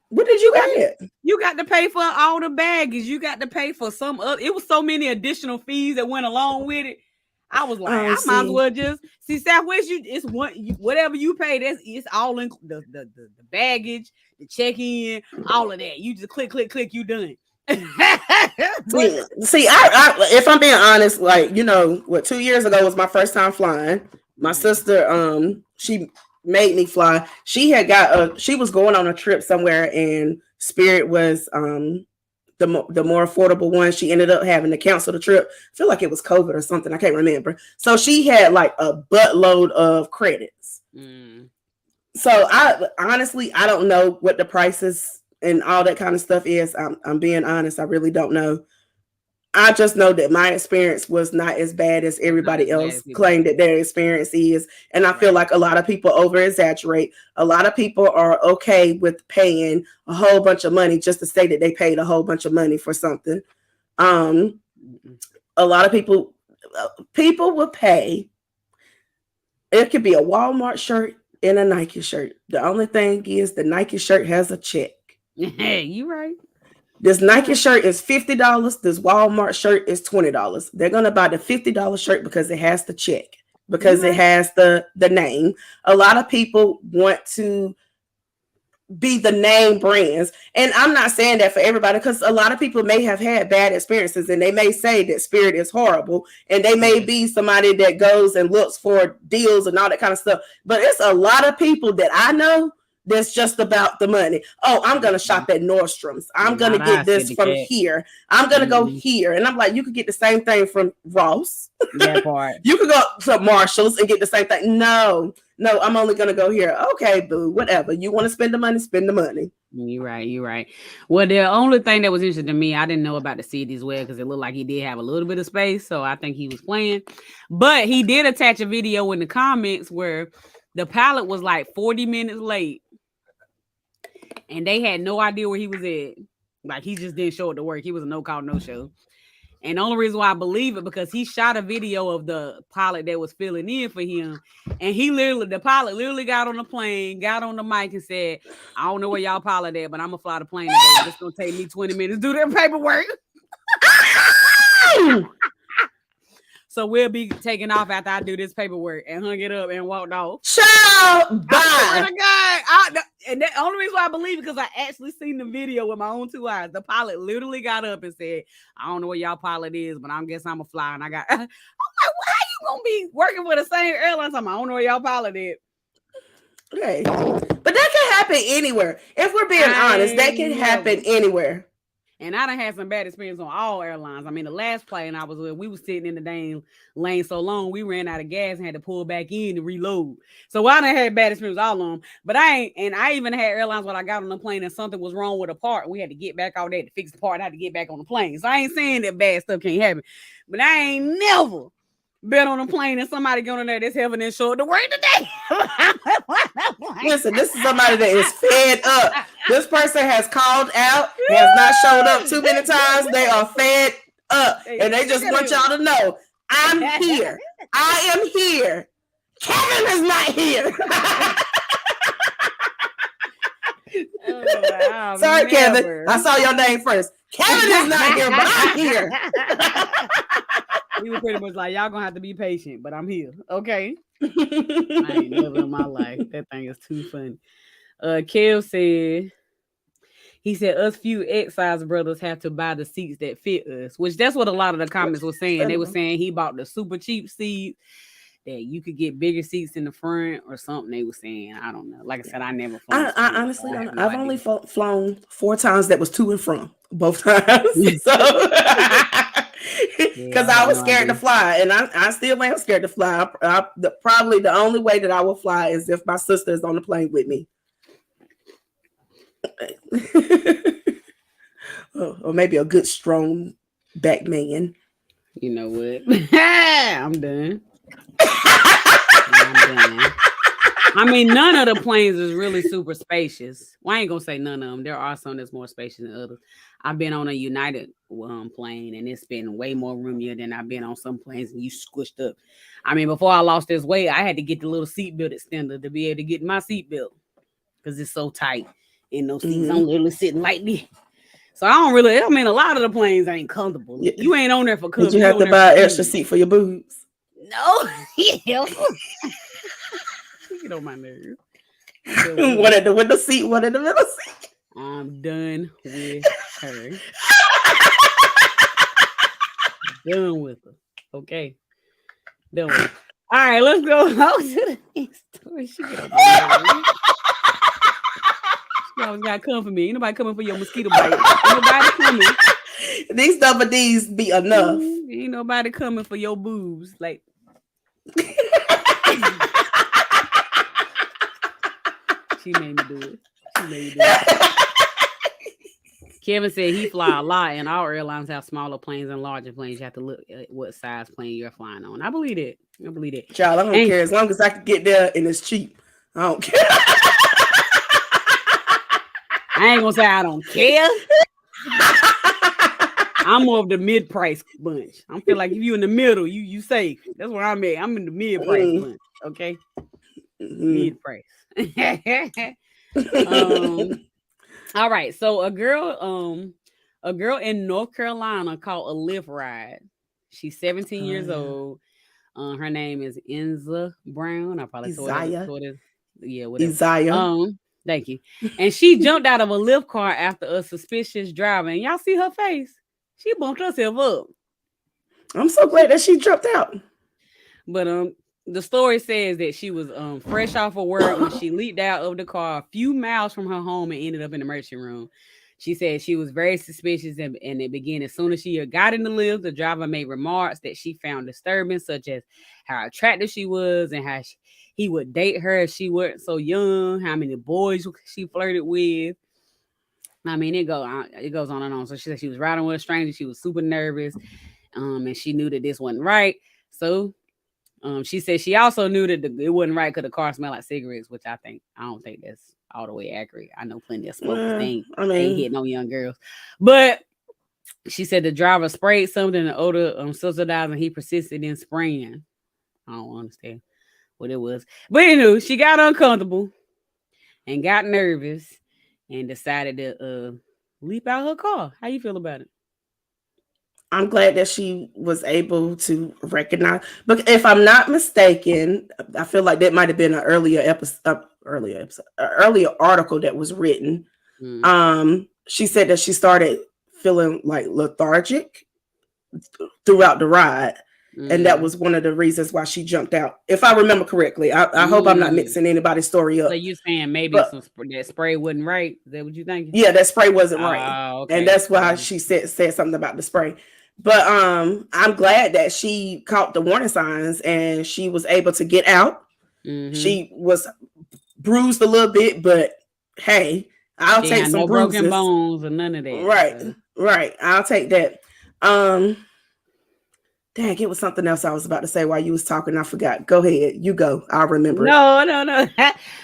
What did you get? You got to pay for all the baggage. You got to pay for some other. It was so many additional fees that went along with it. I was like, I might as well just see Southwest. It's whatever you pay. It's all in the baggage, the check-in, all of that. You just click, you done. See, I if I'm being honest, like 2 years ago was my first time flying. My sister, she made me fly. She was going on a trip somewhere, and Spirit was the more affordable one. She ended up having to cancel the trip. I feel like it was COVID or something. I can't remember. So she had like a buttload of credits. So I honestly, I don't know what the prices and all that kind of stuff is. I'm being honest. I really don't know. I just know that my experience was not as bad as everybody else claimed that their experience is. And I feel like a lot of people over exaggerate. A lot of people are okay with paying a whole bunch of money just to say that they paid a whole bunch of money for something. A lot of people will pay. It could be a Walmart shirt and a Nike shirt. The only thing is the Nike shirt has a check. Hey, you right. This Nike shirt is $50. This Walmart shirt is $20. They're going to buy the $50 shirt because it has the check, because it has the name. A lot of people want to be the name brands. And I'm not saying that for everybody, because a lot of people may have had bad experiences and they may say that Spirit is horrible. And they may be somebody that goes and looks for deals and all that kind of stuff. But it's a lot of people that I know that's just about the money. Oh, I'm going to shop at Nordstrom's. I'm going to get this from here. I'm going to go here. And I'm like, you could get the same thing from Ross. That part. You could go to Marshall's and get the same thing. No, I'm only going to go here. Okay, boo, whatever. You want to spend the money, spend the money. You're right. Well, the only thing that was interesting to me, I didn't know about the city as well because it looked like he did have a little bit of space. So I think he was playing. But he did attach a video in the comments where the pilot was like 40 minutes late. And they had no idea where he was at. Like, he just didn't show up to work. He was a no-call, no-show. And the only reason why I believe it, because he shot a video of the pilot that was filling in for him. And the pilot literally got on the plane, got on the mic and said, I don't know where y'all pilot at, but I'm going to fly the plane today. It's going to take me 20 minutes to do their paperwork. So we'll be taking off after I do this paperwork, and hung it up and walked off. Child, bye. And the only reason why I believe it because I actually seen the video with my own two eyes. The pilot literally got up and said, I don't know where y'all pilot is, but I guess I'm a fly. And I'm like, how you gonna be working for the same airlines? I don't know where y'all pilot is. Okay. But that can happen anywhere. If we're being honest, that can happen anywhere. And I done had some bad experience on all airlines. I mean, the last plane I was with, we was sitting in the dang lane so long, we ran out of gas and had to pull back in to reload. So I done had bad experience all on them. But I even had airlines when I got on the plane and something was wrong with a part. We had to get back all day to fix the part. I had to get back on the plane. So I ain't saying that bad stuff can't happen. But I ain't never been on a plane and somebody going in there that's having insured to work today. Listen, this is somebody that is fed up. This person has called out, has not showed up too many times. They are fed up. And they just want y'all to know, I'm here. I am here. Kevin is not here. Sorry, Kevin. I saw your name first. Kevin is not here, but I'm here. We were pretty much like, y'all gonna have to be patient, but I'm here. Okay. I ain't never in my life. That thing is too funny. Kev said, he said, us few X-size brothers have to buy the seats that fit us, which that's what a lot of the comments were saying. They were saying he bought the super cheap seat, that you could get bigger seats in the front or something. They were saying, I don't know. Like I said, I never flown. I honestly don't know. I've only flown 4 times that was to and from, both times. So Because I was scared to fly, and I still am scared to fly. Probably the only way that I will fly is if my sister is on the plane with me. Or maybe a good strong back man. You know what? I'm done. I mean, none of the planes is really super spacious. Well, I ain't gonna say none of them. There are some that's more spacious than others. I've been on a United plane, and it's been way more roomier than I've been on some planes, and you squished up. I mean, before I lost this weight, I had to get the little seatbelt extender to be able to get my seatbelt because it's so tight, and those seats I'm literally sitting lightly. So I don't really. I mean, a lot of the planes ain't comfortable. Yeah. You ain't on there for comfort. Did you have to buy an extra seat for your boobs? No. Get on my nerves. One at the window seat, one in the middle seat. I'm done with her. Done with her. Okay. Done with her. All right, let's go on to the next story. She get on my nerves. She always got to come for me. Ain't nobody coming for your mosquito bite. Ain't nobody coming. These double D's be enough. Ain't nobody coming for your boobs. Like. She made me do it. Kevin said he fly a lot, and all airlines have smaller planes and larger planes. You have to look at what size plane you're flying on. I believe it. Child, I don't care as long as I can get there and it's cheap. I don't care. I ain't gonna say I don't care. I'm more of the mid-price bunch. I feel like if you in the middle, you safe. That's where I'm at. I'm in the mid-price bunch. Okay, mid-price. All right. So a girl in North Carolina caught a Lyft ride. She's 17 years old. Her name is Enza Brown. I probably saw it. Yeah, whatever. Isaiah. Thank you. And she jumped out of a Lyft car after a suspicious driver. And y'all see her face? She bumped herself up. I'm so glad that she jumped out. But the story says that she was fresh off of work when she leaped out of the car a few miles from her home and ended up in the emergency room. She said she was very suspicious and it began as soon as she got in the Lyft. The driver made remarks that she found disturbing, such as how attractive she was and how he would date her if she wasn't so young, how many boys she flirted with. I mean, it goes on and on. So she said she was riding with a stranger. She was super nervous, and she knew that this wasn't right. So she said she also knew that it wasn't right because the car smelled like cigarettes, which I don't think that's all the way accurate. I know plenty of smokers ain't hitting on young girls. But she said the driver sprayed something in the odor subsidized and he persisted in spraying. I don't understand what it was. But anyway, she got uncomfortable and got nervous and decided to leap out her car. How you feel about it? I'm glad that she was able to recognize. But if I'm not mistaken, I feel like that might have been an earlier article that was written. She said that she started feeling like lethargic throughout the ride, and that was one of the reasons why she jumped out. If I remember correctly, I hope I'm not mixing anybody's story up. So you're saying maybe that spray wasn't right? Is that what you thinking? Yeah, that spray wasn't right, okay. And that's why she said something about the spray. But I'm glad that she caught the warning signs and she was able to get out. She was bruised a little bit, but hey, I'll take some bruises. Broken bones or none of that. Right. I'll take that. Dang, it was something else I was about to say while you was talking. I forgot. Go ahead. You go. I'll remember. No.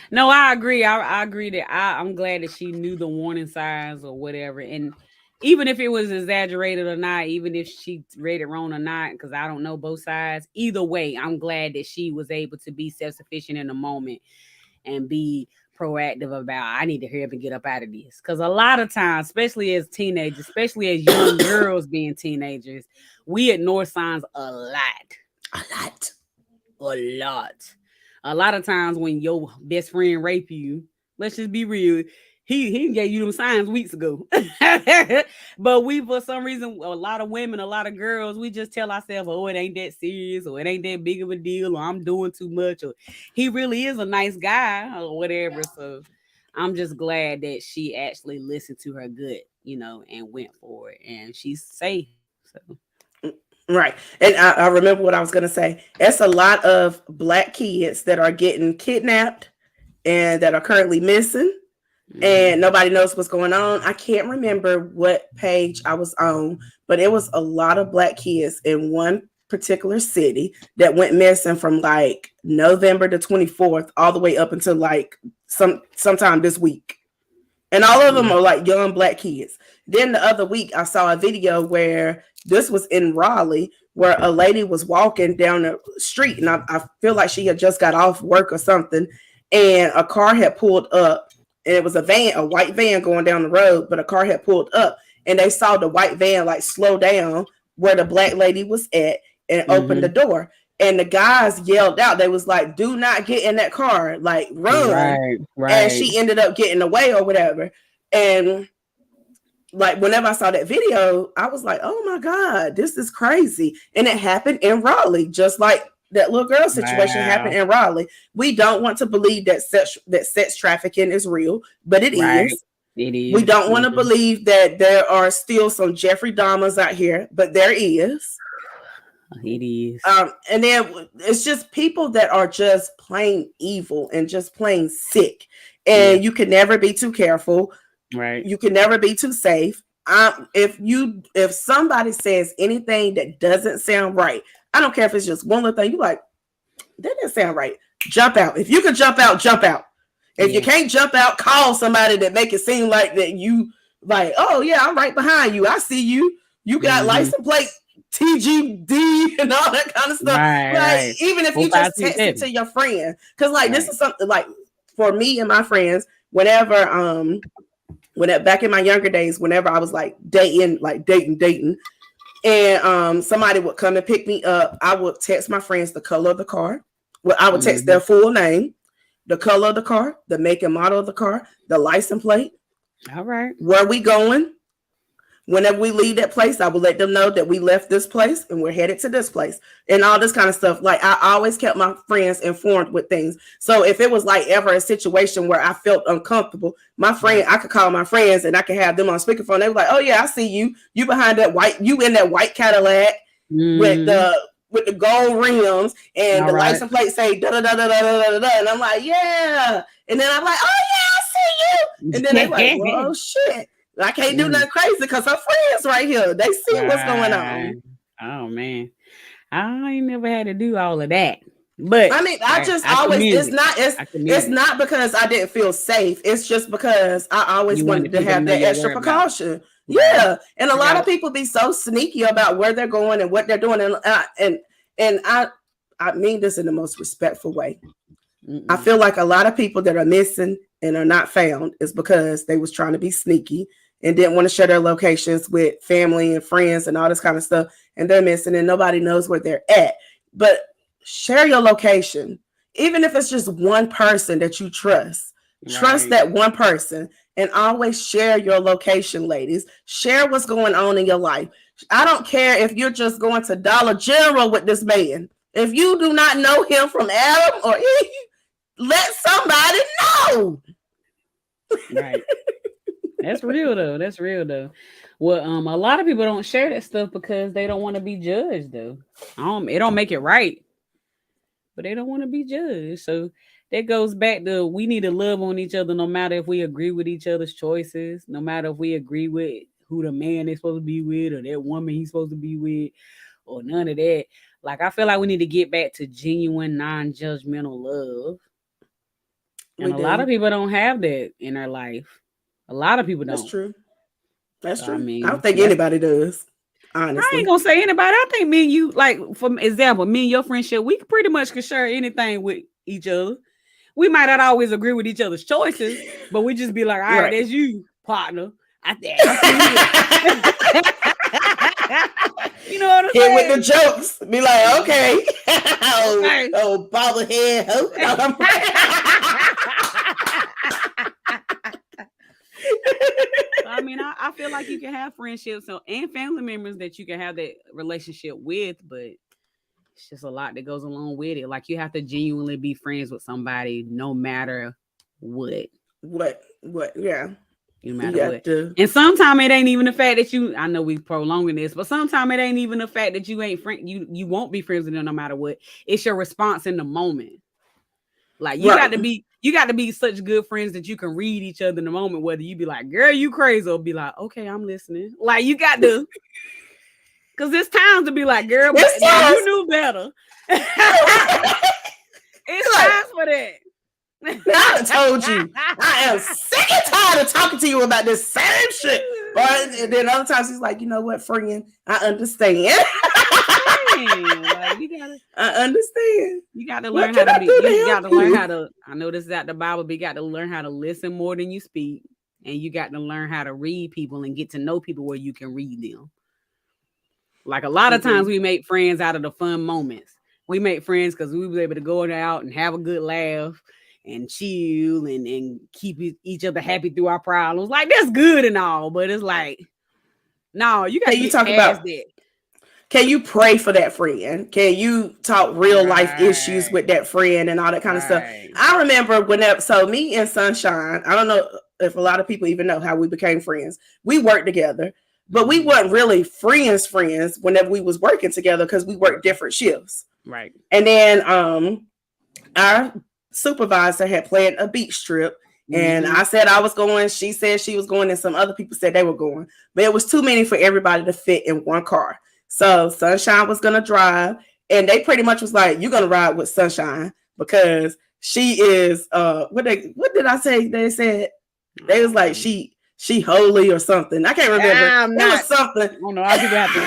No, I agree. I agree that I'm glad that she knew the warning signs or whatever. And even if it was exaggerated or not, even if she read it wrong or not, because I don't know both sides. Either way, I'm glad that she was able to be self-sufficient in the moment and be proactive about, I need to hurry up and get up out of this. Because a lot of times, especially as teenagers, especially as young girls being teenagers, we ignore signs a lot. A lot of times when your best friend rape you, let's just be real, he gave you them signs weeks ago. But we, for some reason, a lot of women, a lot of girls, we just tell ourselves, oh, it ain't that serious, or it ain't that big of a deal, or I'm doing too much, or he really is a nice guy, or whatever. So I'm just glad that she actually listened to her gut, and went for it, and she's safe. So Right. And I remember what I was going to say. It's a lot of Black kids that are getting kidnapped and that are currently missing. And nobody knows what's going on. I can't remember what page I was on, but it was a lot of Black kids in one particular city that went missing from like November the 24th all the way up until like sometime this week. And all of them are like young Black kids. Then the other week, I saw a video where this was in Raleigh, where a lady was walking down the street, and I feel like she had just got off work or something, and a car had pulled up, and it was a white van going down the road, but a car had pulled up, and they saw the white van like slow down where the Black lady was at and opened the door. And the guys yelled out. They was like, "Do not get in that car, like run." Right. And she ended up getting away or whatever. And like whenever I saw that video, I was like, "Oh my God, this is crazy." And it happened in Raleigh, just like that little girl situation happened in Raleigh. We don't want to believe that sex trafficking is real, but it is. It is. We don't want to believe that there are still some Jeffrey Dahmers out here, but there is. It is. And then it's just people that are just plain evil and just plain sick. And you can never be too careful. Right. You can never be too safe. If somebody says anything that doesn't sound right, I don't care if it's just one little thing, you're like, that doesn't sound right. Jump out. If you can jump out, jump out. If you can't jump out, call somebody that make it seem like that you like, oh yeah, I'm right behind you. I see you. You got license plate TGD and all that kind of stuff. Right. Even if you just text it to your friend, because like this is something like for me and my friends, whenever back in my younger days, whenever I was like dating, and somebody would come and pick me up, I would text my friends the color of the car. Well, I would text their full name, the color of the car, the make and model of the car, the license plate. All right. Where we going? Whenever we leave that place, I will let them know that we left this place and we're headed to this place and all this kind of stuff. Like I always kept my friends informed with things. So if it was like ever a situation where I felt uncomfortable, I could call my friends and I could have them on speakerphone. They were like, "Oh yeah, I see you. You behind that you in that white Cadillac with the gold rims and the license plate say da da da da da da da." And I'm like, "Yeah." And then I'm like, "Oh yeah, I see you." And then they're like, "Well, shit. I can't do nothing crazy because her friends right here. They see what's going on." Oh man, I ain't never had to do all of that. But I mean, it's not because I didn't feel safe. It's just because I always wanted to have that extra precaution. Yeah, and a lot of people be so sneaky about where they're going and what they're doing, and I mean this in the most respectful way. I feel like a lot of people that are missing and are not found is because they was trying to be sneaky and didn't want to share their locations with family and friends and all this kind of stuff. And they're missing and nobody knows where they're at. But share your location. Even if it's just one person that you trust, trust that one person and always share your location, ladies. Share what's going on in your life. I don't care if you're just going to Dollar General with this man. If you do not know him from Adam or Eve, let somebody know. Right. That's real though. Well, a lot of people don't share that stuff because they don't want to be judged though. It don't make it right, but they don't want to be judged. So that goes back to we need to love on each other no matter if we agree with each other's choices, no matter if we agree with who the man is supposed to be with or that woman he's supposed to be with or none of that. Like, I feel like we need to get back to genuine, non-judgmental love. And a lot of people don't have that in their life. A lot of people don't. That's true. I mean, I don't think anybody does. Honestly. I ain't gonna say anybody. I think me and you, like, for example, me and your friendship, we pretty much can share anything with each other. We might not always agree with each other's choices, but we just be like, all right, that's you, partner. You know what I'm saying? With the jokes. Be like, okay. oh bobblehead. I mean, I feel like you can have friendships and family members that you can have that relationship with, but it's just a lot that goes along with it. Like, you have to genuinely be friends with somebody no matter what. Yeah. No matter what. And sometimes it ain't even the fact that I know we prolonging this, but sometimes it ain't even the fact that you ain't friend. You won't be friends with them no matter what. It's your response in the moment. Like you got to be such good friends that you can read each other in the moment, whether you be like, girl, you crazy, or be like, okay, I'm listening. Like you got to, because it's times to be like, girl, but you knew better. It's time for that. I told you, I am sick and tired of talking to you about this same shit. And then other times he's like, you know what, friend, I understand. I understand. You got to learn how to be. You got to learn how to. I know this is out the Bible, but you got to learn how to listen more than you speak, and you got to learn how to read people and get to know people where you can read them. Like a lot of times, we make friends out of the fun moments. We make friends because we was able to go out and have a good laugh and chill and keep each other happy through our problems. Like that's good and all, but it's like, no, you got to talk about that. Can you pray for that friend? Can you talk real life issues with that friend and all that kind of stuff? I remember so me and Sunshine, I don't know if a lot of people even know how we became friends. We worked together, but we weren't really friends whenever we was working together because we worked different shifts. Right. And then our supervisor had planned a beach trip. And I said I was going. She said she was going, and some other people said they were going. But it was too many for everybody to fit in one car. So Sunshine was gonna drive, and they pretty much was like, "You're gonna ride with Sunshine because she is what did I say? They said they was like she holy or something. I can't remember. It was something. Oh no, I do have to.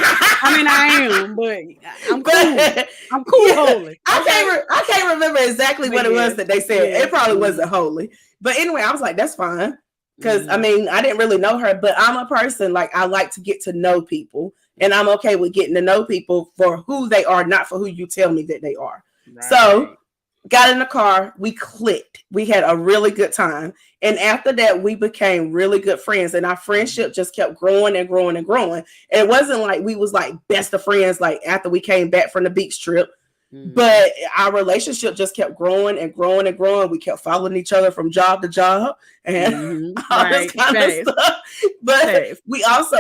I mean, I am, but I'm cool. I'm cool, holy. I can't remember exactly what it was that they said. It probably wasn't holy, but anyway, I was like, that's fine because I mean, I didn't really know her, but I'm a person like I like to get to know people. And I'm okay with getting to know people for who they are, not for who you tell me that they are. Right. So got in the car, we clicked. We had a really good time. And after that, we became really good friends. And our friendship just kept growing and growing and growing. And it wasn't like we was like best of friends like after we came back from the beach trip. But our relationship just kept growing and growing and growing. We kept following each other from job to job and all this kind of stuff. But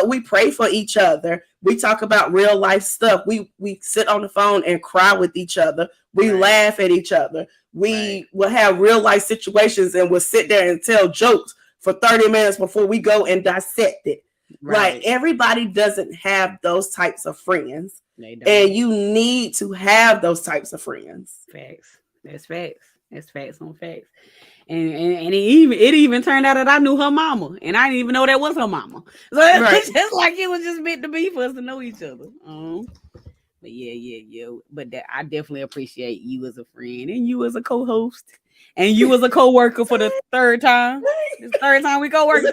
we pray for each other. We talk about real life stuff. We sit on the phone and cry with each other. We laugh at each other. We will have real life situations and we'll sit there and tell jokes for 30 minutes before we go and dissect it. Right. Like everybody doesn't have those types of friends. And you need to have those types of friends. Facts. That's facts. That's facts on facts. And it even turned out that I knew her mama, and I didn't even know that was her mama. So it's just like it was just meant to be for us to know each other. But yeah. But I definitely appreciate you as a friend, and you as a co-host, and you as a co-worker for the third time. It's the third time we co-working.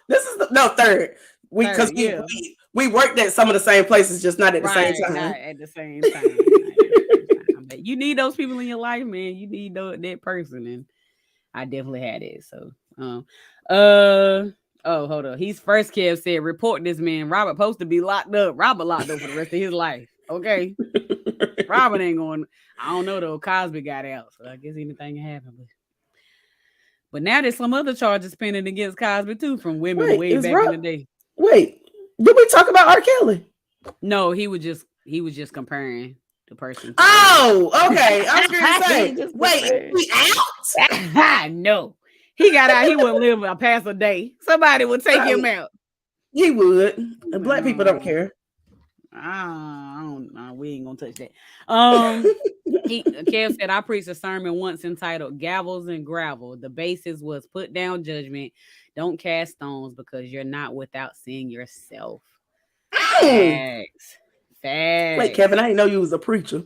This is third. Because we worked at some of the same places, just not at the same time. Not at the same time. But you need those people in your life, man. You need that person, and I definitely had it. So, hold on. He's first Kev said, report this man. Robert supposed to be locked up. Robert locked up for the rest of his life. Okay. Robert ain't going. I don't know though. Cosby got out, so I guess anything can happen. But now there's some other charges pending against Cosby too from women way back in the day. Wait, did we talk about R. Kelly? No, he was just comparing the person. Oh, okay. I was gonna say, wait, is he out? No, he got out. He wouldn't live past a day. Somebody would take him out. He would. And black people don't care. We ain't gonna touch that. Kev said I preached a sermon once entitled "Gavels and Gravel." The basis was put down judgment. Don't cast stones because you're not without sin yourself. Facts. Wait, Kevin, I didn't know you was a preacher.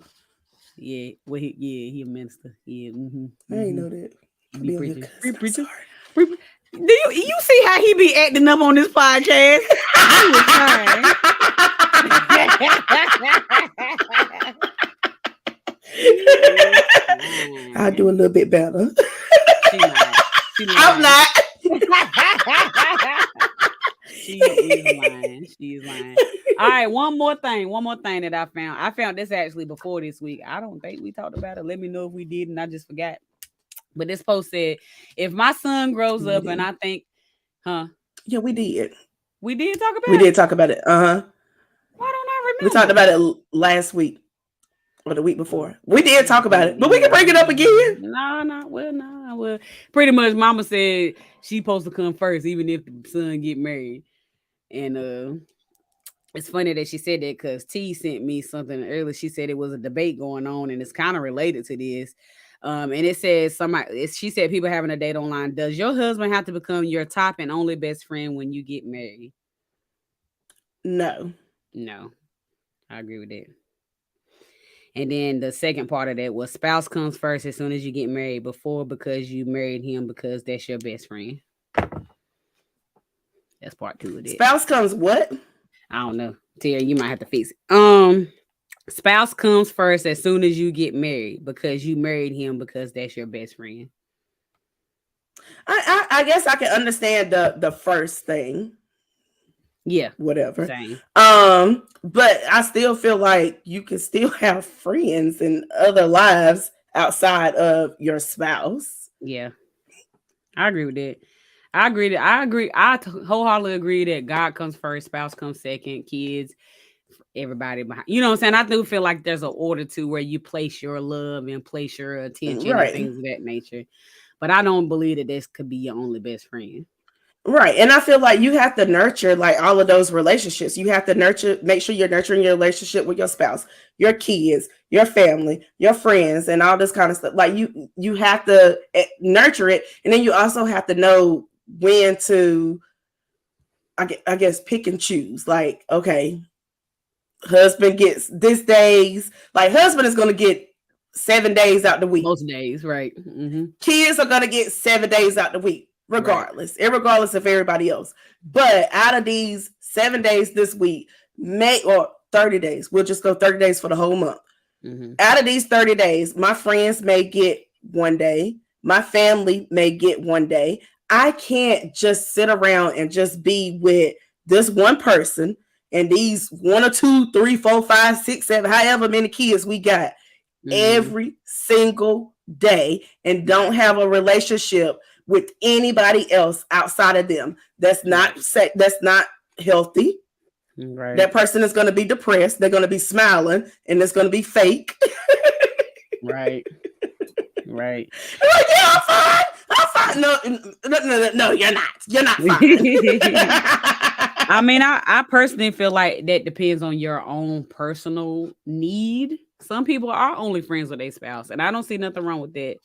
Yeah, well, he a minister. Yeah, I didn't know that. He be preaching. Do you see how he be acting up on this podcast? He was fine. I'll do a little bit better. I'm not. She is lying. All right, one more thing that I found. I found this actually before this week. I don't think we talked about it. Let me know if we did and I just forgot. But this post said, if my son grows up and I think, Yeah, we did. We did talk about it? We did talk about it. Why don't I remember? We talked about it last week or the week before. We did talk about it, but we can bring it up again. Well, pretty much mama said she supposed to come first, even if the son get married. And it's funny that she said that because T sent me something earlier. She said it was a debate going on, and it's kind of related to this. And it says she said people having a date online. Does your husband have to become your top and only best friend when you get married? No, I agree with that. And then the second part of that was spouse comes first as soon as you get married, before because you married him because that's your best friend. That's part 2 of it. Spouse comes what? I don't know. Terry, you might have to fix it. Spouse comes first as soon as you get married because you married him because that's your best friend. I guess I can understand the first thing. Yeah. Whatever. Same. But I still feel like you can still have friends and other lives outside of your spouse. Yeah. I agree with that. I agree. I wholeheartedly agree that God comes first, spouse comes second, kids, everybody behind. You know what I'm saying? I do feel like there's an order to where you place your love and place your attention and things of that nature. But I don't believe that this could be your only best friend. Right. And I feel like you have to nurture like all of those relationships. You have to make sure you're nurturing your relationship with your spouse, your kids, your family, your friends, and all this kind of stuff. Like you have to nurture it. And then you also have to know when to, I guess, pick and choose. Like, okay, husband gets this days. Like, husband is going to get 7 days out the week. Most days, right. Mm-hmm. Kids are going to get 7 days out the week. Regardless, regardless of everybody else. But out of these 7 days this week, or 30 days, we'll just go 30 days for the whole month. Mm-hmm. Out of these 30 days, my friends may get 1 day. My family may get 1 day. I can't just sit around and just be with this one person and these 1 or 2, 3, 4, 5, 6, 7, however many kids we got every single day and don't have a relationship with anybody else outside of them. That's not healthy. Right. That person is going to be depressed. They're going to be smiling and it's going to be fake. Right. Right. Like, yeah, I'm fine. No, you're not. You're not fine. I mean, I personally feel like that depends on your own personal need. Some people are only friends with their spouse, and I don't see nothing wrong with that.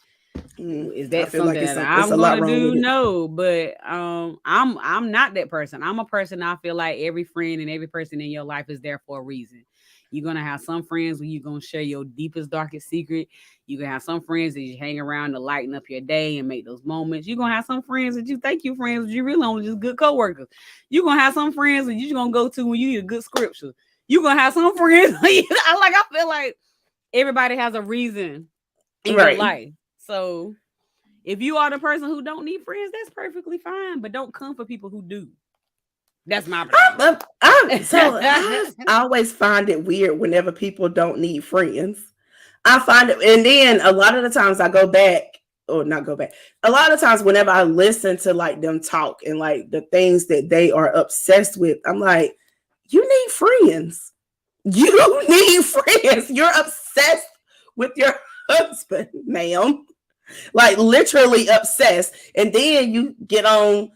Is that something that I'm gonna do? No, but I'm not that person. I'm a person. I feel like every friend and every person in your life is there for a reason. You're gonna have some friends where you're gonna share your deepest, darkest secret. You're gonna have some friends that you hang around to lighten up your day and make those moments. You're gonna have some friends that you think you friends, but you really only just good coworkers. You're gonna have some friends that you're gonna go to when you need a good scripture. You're gonna have some friends. I feel like everybody has a reason in your life. So if you are the person who don't need friends, that's perfectly fine. But don't come for people who do. That's my problem. I always find it weird whenever people don't need friends. I find it, and then a lot of the times I go back, or not go back. A lot of times whenever I listen to like them talk and like the things that they are obsessed with, I'm like, you need friends. You need friends. You're obsessed with your husband, ma'am. Like literally obsessed. And then you get on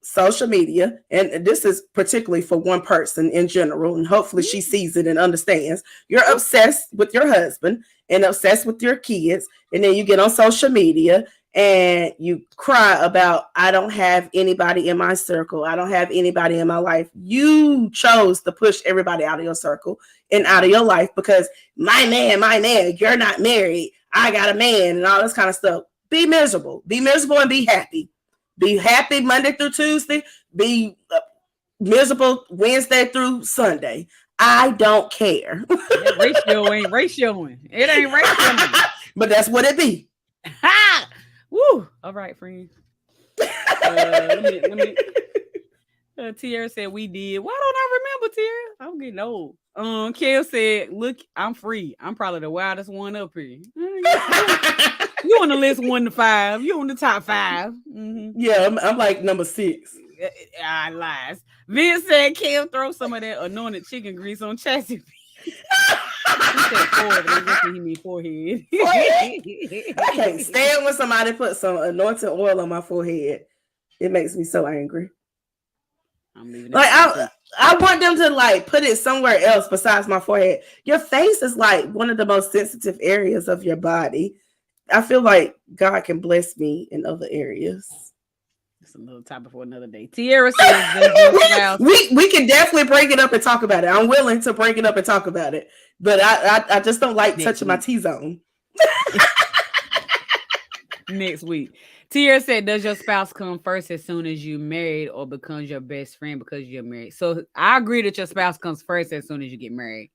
social media, and this is particularly for one person in general, and hopefully she sees it and understands. You're obsessed with your husband and obsessed with your kids, and then you get on social media and you cry about, I don't have anybody in my circle. I don't have anybody in my life. You chose to push everybody out of your circle and out of your life because my man, you're not married. I got a man and all this kind of stuff. Be miserable and be happy. Be happy Monday through Tuesday. Be miserable Wednesday through Sunday. I don't care. Ratio ain't ratioing. It ain't ratioing. But that's what it be. Woo! All right, friend. Let me. Tierra said we did. Why don't I remember, Tierra? I'm getting old. Kel said, "Look, I'm free. I'm probably the wildest one up here." You on the list 1 to 5. You on the top 5. Mm-hmm. Yeah, I'm like number 6. I lies. Vince said, "Kim, throw some of that anointed chicken grease on Chassis." He said forehead, but I'm guessing he mean forehead. I can't stand when somebody puts some anointing oil on my forehead. It makes me so angry. Like I want them to like put it somewhere else besides my forehead. Your face is like one of the most sensitive areas of your body. I feel like God can bless me in other areas. It's a little topic for another day. Tierra says, we can definitely bring it up and talk about it. I'm willing to bring it up and talk about it, but I just don't like touching my T-zone. Next week. Tierra said, "Does your spouse come first as soon as you married, or becomes your best friend because you're married?" So I agree that your spouse comes first as soon as you get married.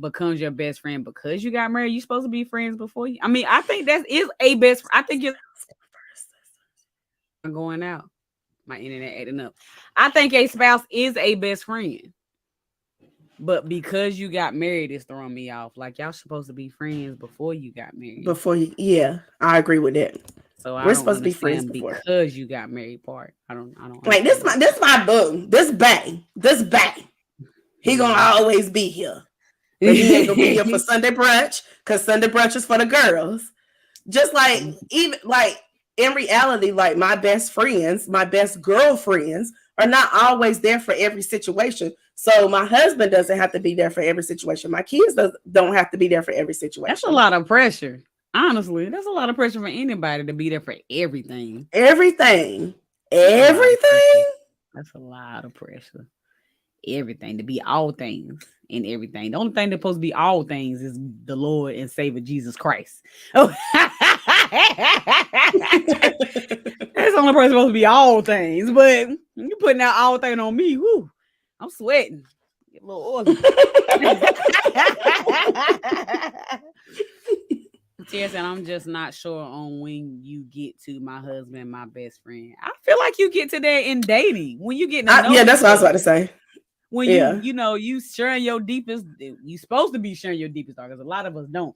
Becomes your best friend because you got married? You supposed to be friends before you. I mean, I think that is a best. I think you're going out. My internet adding up. I think a spouse is a best friend, but because you got married, it's throwing me off. Like y'all supposed to be friends before you got married. Yeah, I agree with that. So we're supposed to be friends because you got married. Part I don't. Like this my boo. This bang. He gonna always be here. But he ain't gonna be here for Sunday brunch because Sunday brunch is for the girls. Just like even like in reality, like my best friends, my best girlfriends are not always there for every situation. So my husband doesn't have to be there for every situation. My kids don't have to be there for every situation. That's a lot of pressure. Honestly, that's a lot of pressure for anybody to be there for everything. Everything. That's a lot of pressure. Everything, to be all things and everything. The only thing that's supposed to be all things is the Lord and Savior Jesus Christ. Oh, that's the only person supposed to be all things. But you putting out all things on me, whoo, I'm sweating. Get a little oily. Yes, and I'm just not sure on when you get to my husband, my best friend. I feel like you get to that in dating. When you get to know that's what I was about to say. When you sharing your deepest, you supposed to be sharing your deepest thought, because a lot of us don't.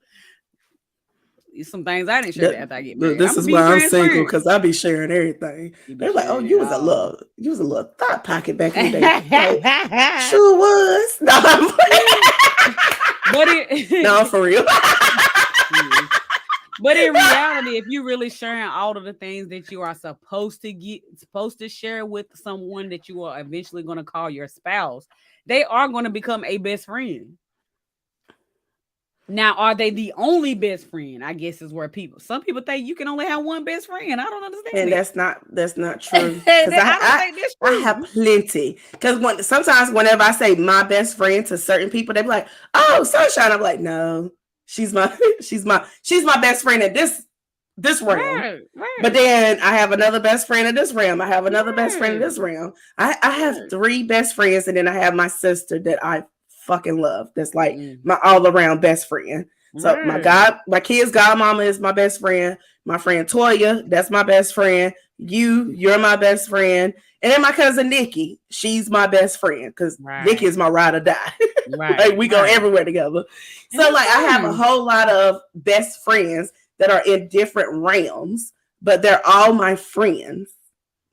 Some things I didn't share after I get married. This is why I'm single, because I be sharing everything. They're like, "Oh, you was a little thought pocket back in the day." Like, sure was. No, no, for real. But in reality, if you're really sharing all of the things that you are supposed to share with someone that you are eventually going to call your spouse, they are going to become a best friend. Now, are they the only best friend? I guess is where some people think you can only have one best friend. I don't understand. And that's not true. I have plenty. Because sometimes whenever I say my best friend to certain people, they be like, "Oh, Sunshine." I'm like, no. She's my best friend in this realm. Right. But then I have another best friend in this realm. I have another best friend in this realm. I have 3 best friends, and then I have my sister that I fucking love. That's like my all around best friend. So my kids' godmama is my best friend. My friend Toya, that's my best friend. You're my best friend. And then my cousin Nikki, she's my best friend because Nikki is my ride or die. Like we go everywhere together. So like I have a whole lot of best friends that are in different realms, but they're all my friends,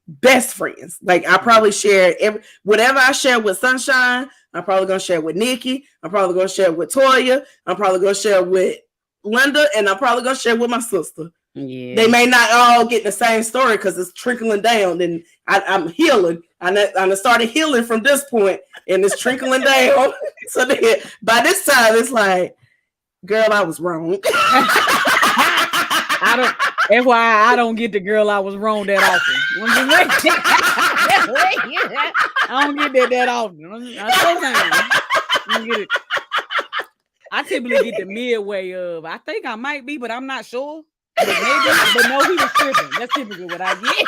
best friends. Like I probably share whatever I share with Sunshine, I'm probably gonna share with Nikki. I'm probably gonna share with Toya. I'm probably gonna share with Linda, and I'm probably gonna share with my sister. Yeah. They may not all get the same story because it's trickling down, and I'm healing. I started healing from this point, and it's trickling down. So then, by this time, it's like, girl, I was wrong. I don't get the girl I was wrong that often. I don't get that often. I get it. I typically get the midway of. I think I might be, but I'm not sure. But no, he was tripping. That's typically what I get.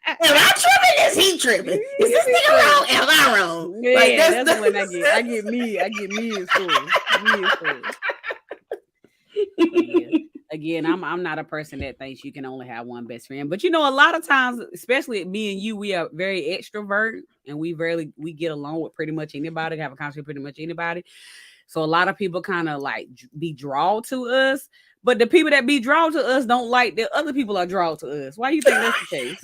Am I tripping? Is he tripping? Is this nigga wrong? Am I wrong? Yeah, like, that's what I get. I get me in school. Yeah. Again, I'm not a person that thinks you can only have one best friend. But a lot of times, especially me and you, we are very extrovert, and we get along with pretty much anybody, have a conversation with pretty much anybody. So a lot of people kind of like be drawn to us, but the people that be drawn to us don't like that other people are drawn to us. Why do you think that's the case?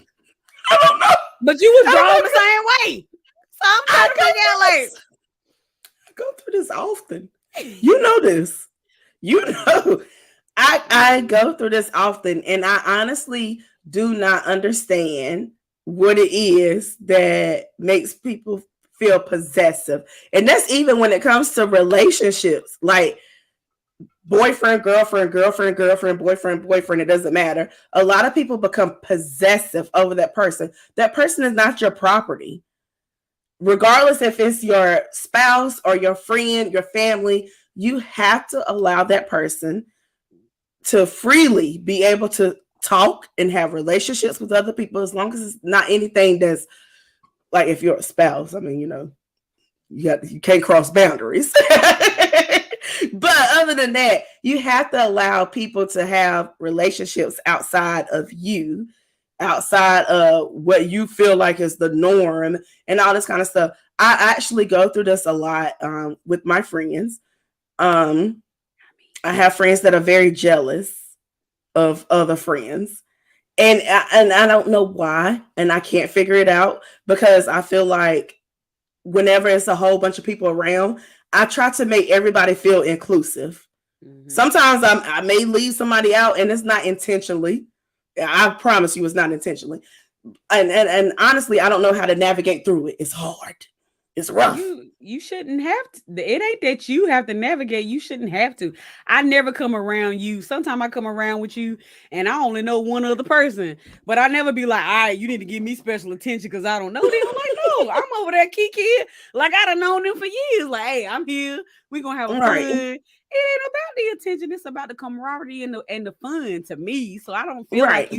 I don't know. But you was drawn the same way. So I'm trying to figure out, like, I go through this often. You know this. You know, I go through this often, and I honestly do not understand what it is that makes people feel possessive. And that's even when it comes to relationships, like boyfriend, girlfriend, girlfriend, girlfriend, boyfriend, boyfriend, it doesn't matter. A lot of people become possessive over that person. That person is not your property. Regardless if it's your spouse or your friend, your family, you have to allow that person to freely be able to talk and have relationships with other people, as long as it's not anything that's like, if you're a spouse, I mean, you know, you can't cross boundaries. But other than that, you have to allow people to have relationships outside of you, outside of what you feel like is the norm and all this kind of stuff. I actually go through this a lot with my friends. I have friends that are very jealous of other friends. And I don't know why, and I can't figure it out, because I feel like whenever it's a whole bunch of people around, I try to make everybody feel inclusive. Mm-hmm. Sometimes I may leave somebody out, and it's not intentionally. I promise you, it's not intentionally. And honestly, I don't know how to navigate through it. It's hard. It's rough. You shouldn't have to. It ain't that you have to navigate. You shouldn't have to. I never come around you. Sometimes I come around with you and I only know one other person, but I never be like, all right, you need to give me special attention because I don't know them. Like, no, I'm over there kiki. Like, I done known them for years. Like, hey, I'm here. We're going to have a fun. It ain't about the attention. It's about the camaraderie and the fun to me. So I don't feel like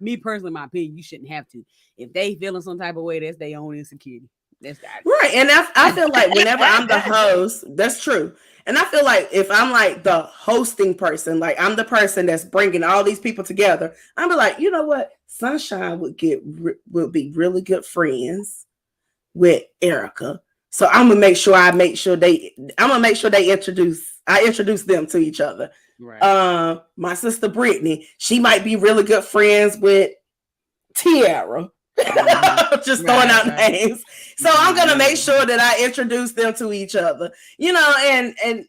me personally, my opinion, you shouldn't have to. If they feeling some type of way, that's their own insecurity. That's right. And I feel like whenever I'm the host, that's true. And I feel like if I'm like the hosting person, like I'm the person that's bringing all these people together, I'm be like, you know what? Sunshine would be really good friends with Erica. So I'm gonna make sure I introduce them to each other. Right. My sister Brittany, she might be really good friends with Tiara. Just throwing out names. So I'm gonna make sure that I introduce them to each other, you know, and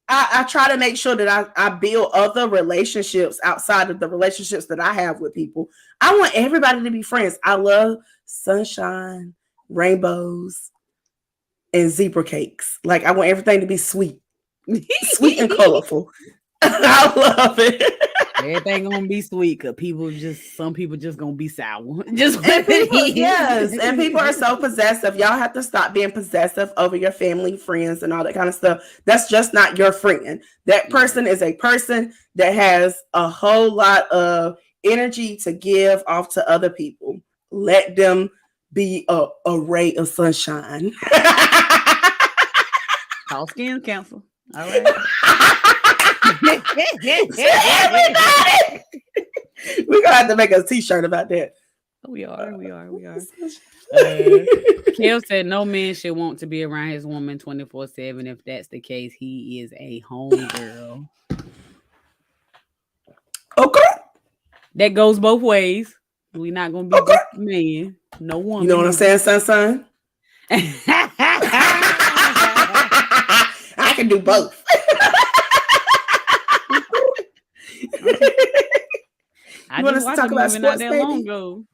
I try to make sure that I build other relationships outside of the relationships that I have with people. I want everybody to be friends. I love sunshine, rainbows, and zebra cakes. Like, I want everything to be sweet and colorful. I love it. Everything gonna be sweet because some people just gonna be sour. Yes, and people are so possessive. Y'all have to stop being possessive over your family, friends, and all that kind of stuff. That's just not your friend. That person is a person that has a whole lot of energy to give off to other people. Let them be a ray of sunshine. Call skin cancer. All right. Everybody, we're gonna have to make a t-shirt about that. We are. Kel said no man should want to be around his woman 24/7. If that's the case, he is a home girl. Okay, that goes both ways. We're not gonna be just a man, no woman. You know what I'm saying, son? I can do both. I want to talk about sports, baby? Long ago,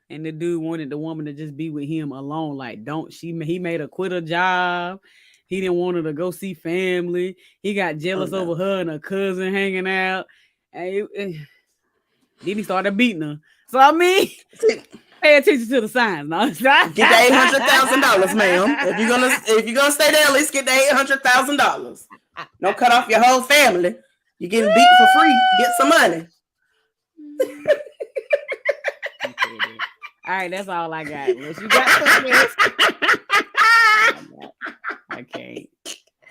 and the dude wanted the woman to just be with him alone. Like, he made her quit her job. He didn't want her to go see family. He got jealous over her and her cousin hanging out. And then he started beating her. So I mean, pay attention to the signs. No? Get the $800,000, ma'am. If you're gonna stay there, at least get the $800,000. Don't cut off your whole family. You're getting beat for free. Get some money. All right, that's all I got. Unless you got something else. I can't.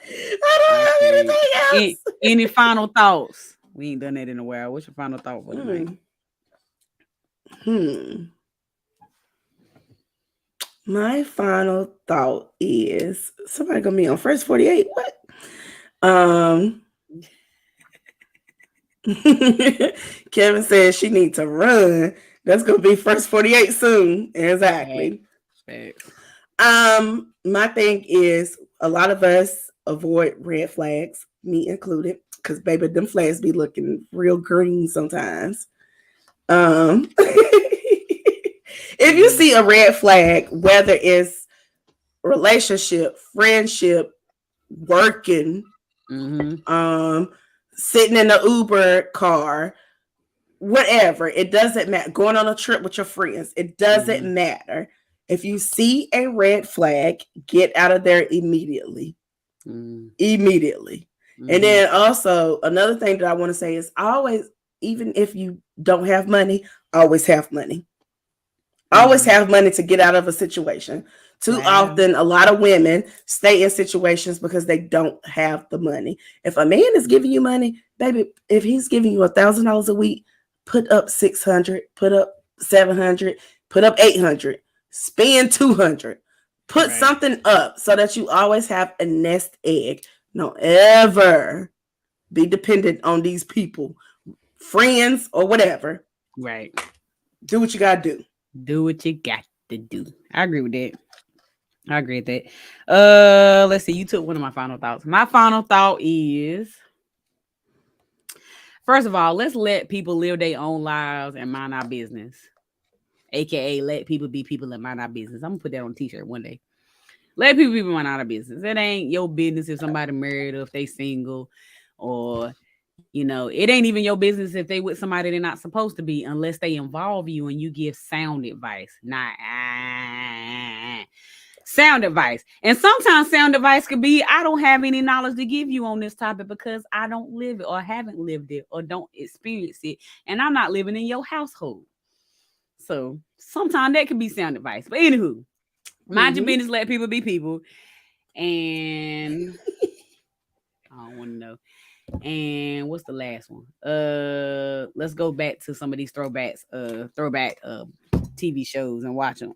I don't have anything else. Any final thoughts? We ain't done that in a while. What's your final thought for tonight? My final thought is somebody gonna be on First 48. What? Kevin says she needs to run. That's gonna be first 48 soon. Exactly. My thing is a lot of us avoid red flags, me included, because baby, them flags be looking real green sometimes. If you see a red flag, whether it's relationship, friendship, working, sitting in the Uber car, whatever, it doesn't matter. Going on a trip with your friends, it doesn't matter. If you see a red flag, get out of there immediately. Immediately. And then also another thing that I want to say is always, even if you don't have money, always have money. Always have money to get out of a situation. Too often, a lot of women stay in situations because they don't have the money. If a man is giving you money, baby, if he's giving you $1,000 a week, put up 600, put up 700, put up 800, spend 200, put something up so that you always have a nest egg. Don't ever be dependent on these people, friends or whatever. Right. Do what you gotta do. Do what you got to do. I agree with that. Let's see. You took one of my final thoughts. My final thought is, first of all, let's let people live their own lives and mind our business. AKA let people be people that mind our business. I'm gonna put that on a t-shirt one day. Let people be mind our business. It ain't your business if somebody married or if they single, or it ain't even your business if they with somebody they're not supposed to be, unless they involve you and you give sound advice. Not sound advice. And sometimes sound advice could be, I don't have any knowledge to give you on this topic because I don't live it or haven't lived it or don't experience it, and I'm not living in your household. So sometimes that could be sound advice. But anywho, mind your business, let people be people. And I don't want to know. And what's the last one? Let's go back to some of these throwback TV shows and watch them.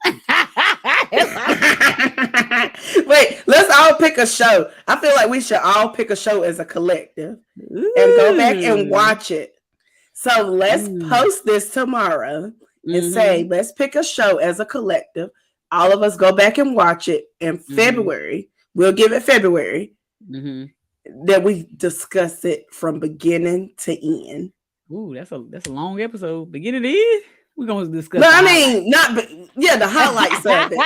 Wait, let's all pick a show. I feel like we should all pick a show as a collective and go back and watch it. So let's post this tomorrow and say, let's pick a show as a collective. All of us go back and watch it in February. We'll give it February. That we discuss it from beginning to end. Ooh, that's a long episode. Beginning to end, we're gonna discuss. No, I mean the highlights of it.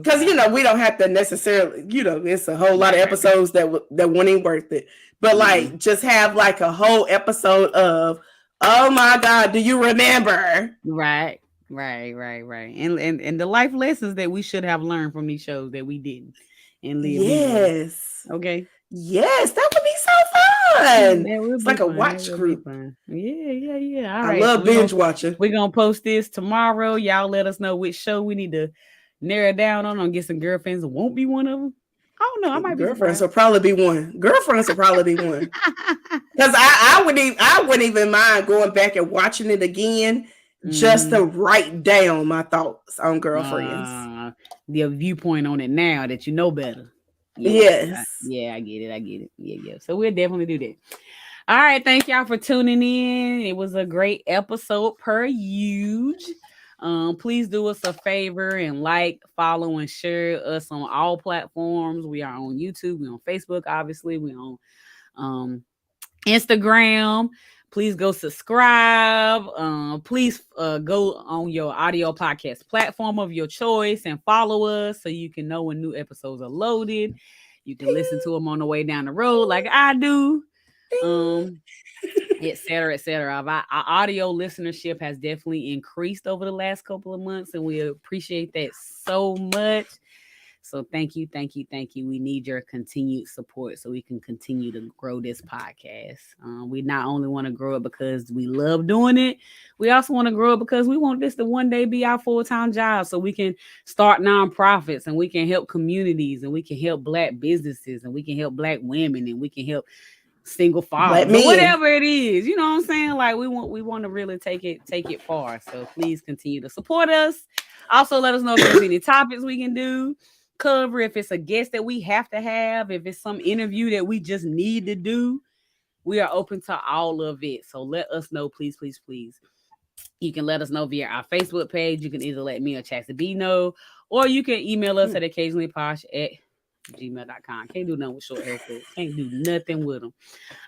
Because we don't have to necessarily. It's a whole lot of episodes that weren't even worth it. But like, just have like a whole episode of, oh my God, do you remember? Right. And the life lessons that we should have learned from these shows that we didn't. And live. Yes. Okay. Yes, that would be so fun. It's like a watch group. Yeah. All right. I love binge watching. We're gonna post this tomorrow. Y'all let us know which show we need to narrow down on. Get some girlfriends. It won't be one of them. I don't know. I might be girlfriends will probably be one. Because I wouldn't even mind going back and watching it again just to write down my thoughts on girlfriends. The viewpoint on it now that you know better. Yes. I get it. Yeah. So we'll definitely do that. All right. Thank y'all for tuning in. It was a great episode per huge. Please do us a favor and like, follow, and share us on all platforms. We are on YouTube. We're on Facebook, obviously. We're on Instagram. Please go subscribe. Please go on your audio podcast platform of your choice and follow us so you can know when new episodes are loaded. You can listen to them on the way down the road like I do. Et cetera. Our audio listenership has definitely increased over the last couple of months, and we appreciate that so much. So thank you. We need your continued support so we can continue to grow this podcast. We not only want to grow it because we love doing it, we also want to grow it because we want this to one day be our full-time job so we can start nonprofits and we can help communities and we can help Black businesses and we can help Black women and we can help single fathers, whatever it is. You know what I'm saying? Like we want to really take it far. So please continue to support us. Also, let us know if there's any topics we can do. cover, if it's a guest that we have to have, if it's some interview that we just need to do, we are open to all of it. So let us know, please, please, please. You can let us know via our Facebook page. You can either let me or Chastity B know, or you can email us at occasionallyposh@gmail.com. Can't do nothing with short haircuts. Can't do nothing with them.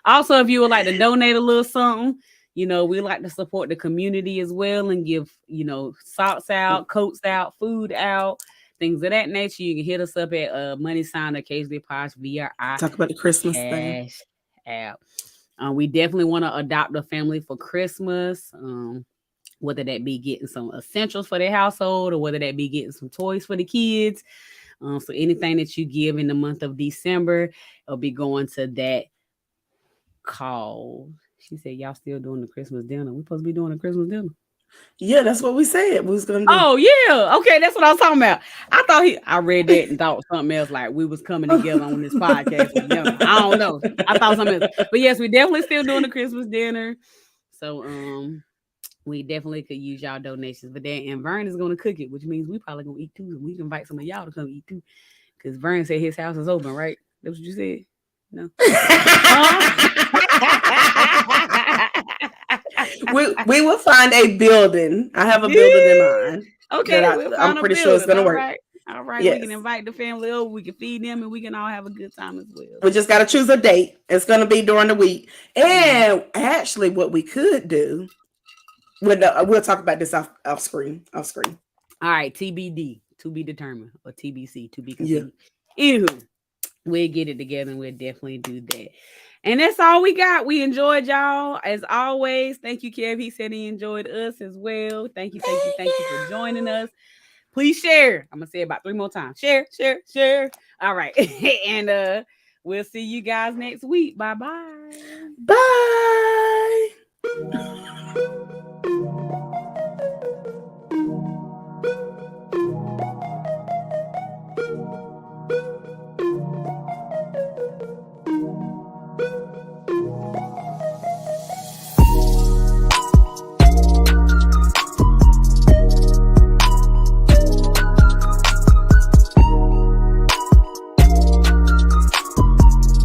Also, if you would like to donate a little something, we like to support the community as well and give, socks out, coats out, food out, things of that nature. You can hit us up at money sign occasionally posh via our talk about the Christmas thing app. We definitely want to adopt a family for Christmas. Whether that be getting some essentials for their household or whether that be getting some toys for the kids. So anything that you give in the month of December, it'll be going to that cause. She said, y'all still doing the Christmas dinner. We're supposed to be doing a Christmas dinner. Yeah, that's what we said we was gonna do. Oh, yeah. Okay, that's what I was talking about. I read that and thought something else, like we was coming together on this podcast. I don't know. I thought something else. But yes, we definitely still doing the Christmas dinner. So we definitely could use y'all donations for that. And Vern is gonna cook it, which means we probably gonna eat too. And we can invite some of y'all to come eat too. Because Vern said his house is open, right? That's what you said? No. we will find a building. I have a building in mind. Okay, I'm pretty sure it's gonna work. All right. Yes. We can invite the family over. We can feed them, and we can all have a good time as well. We just got to choose a date. It's gonna be during the week. And actually, what we could do, we'll talk about this off screen. All right, TBD, to be determined, or TBC, to be continued. Yeah. Anywho, we'll get it together, and we'll definitely do that. And that's all we got. We enjoyed y'all as always. Thank you, Kev. He said he enjoyed us as well. Thank you for joining us. Please share. I'm gonna say it about 3 more times. Share. All right. And we'll see you guys next week. Bye-bye. Bye.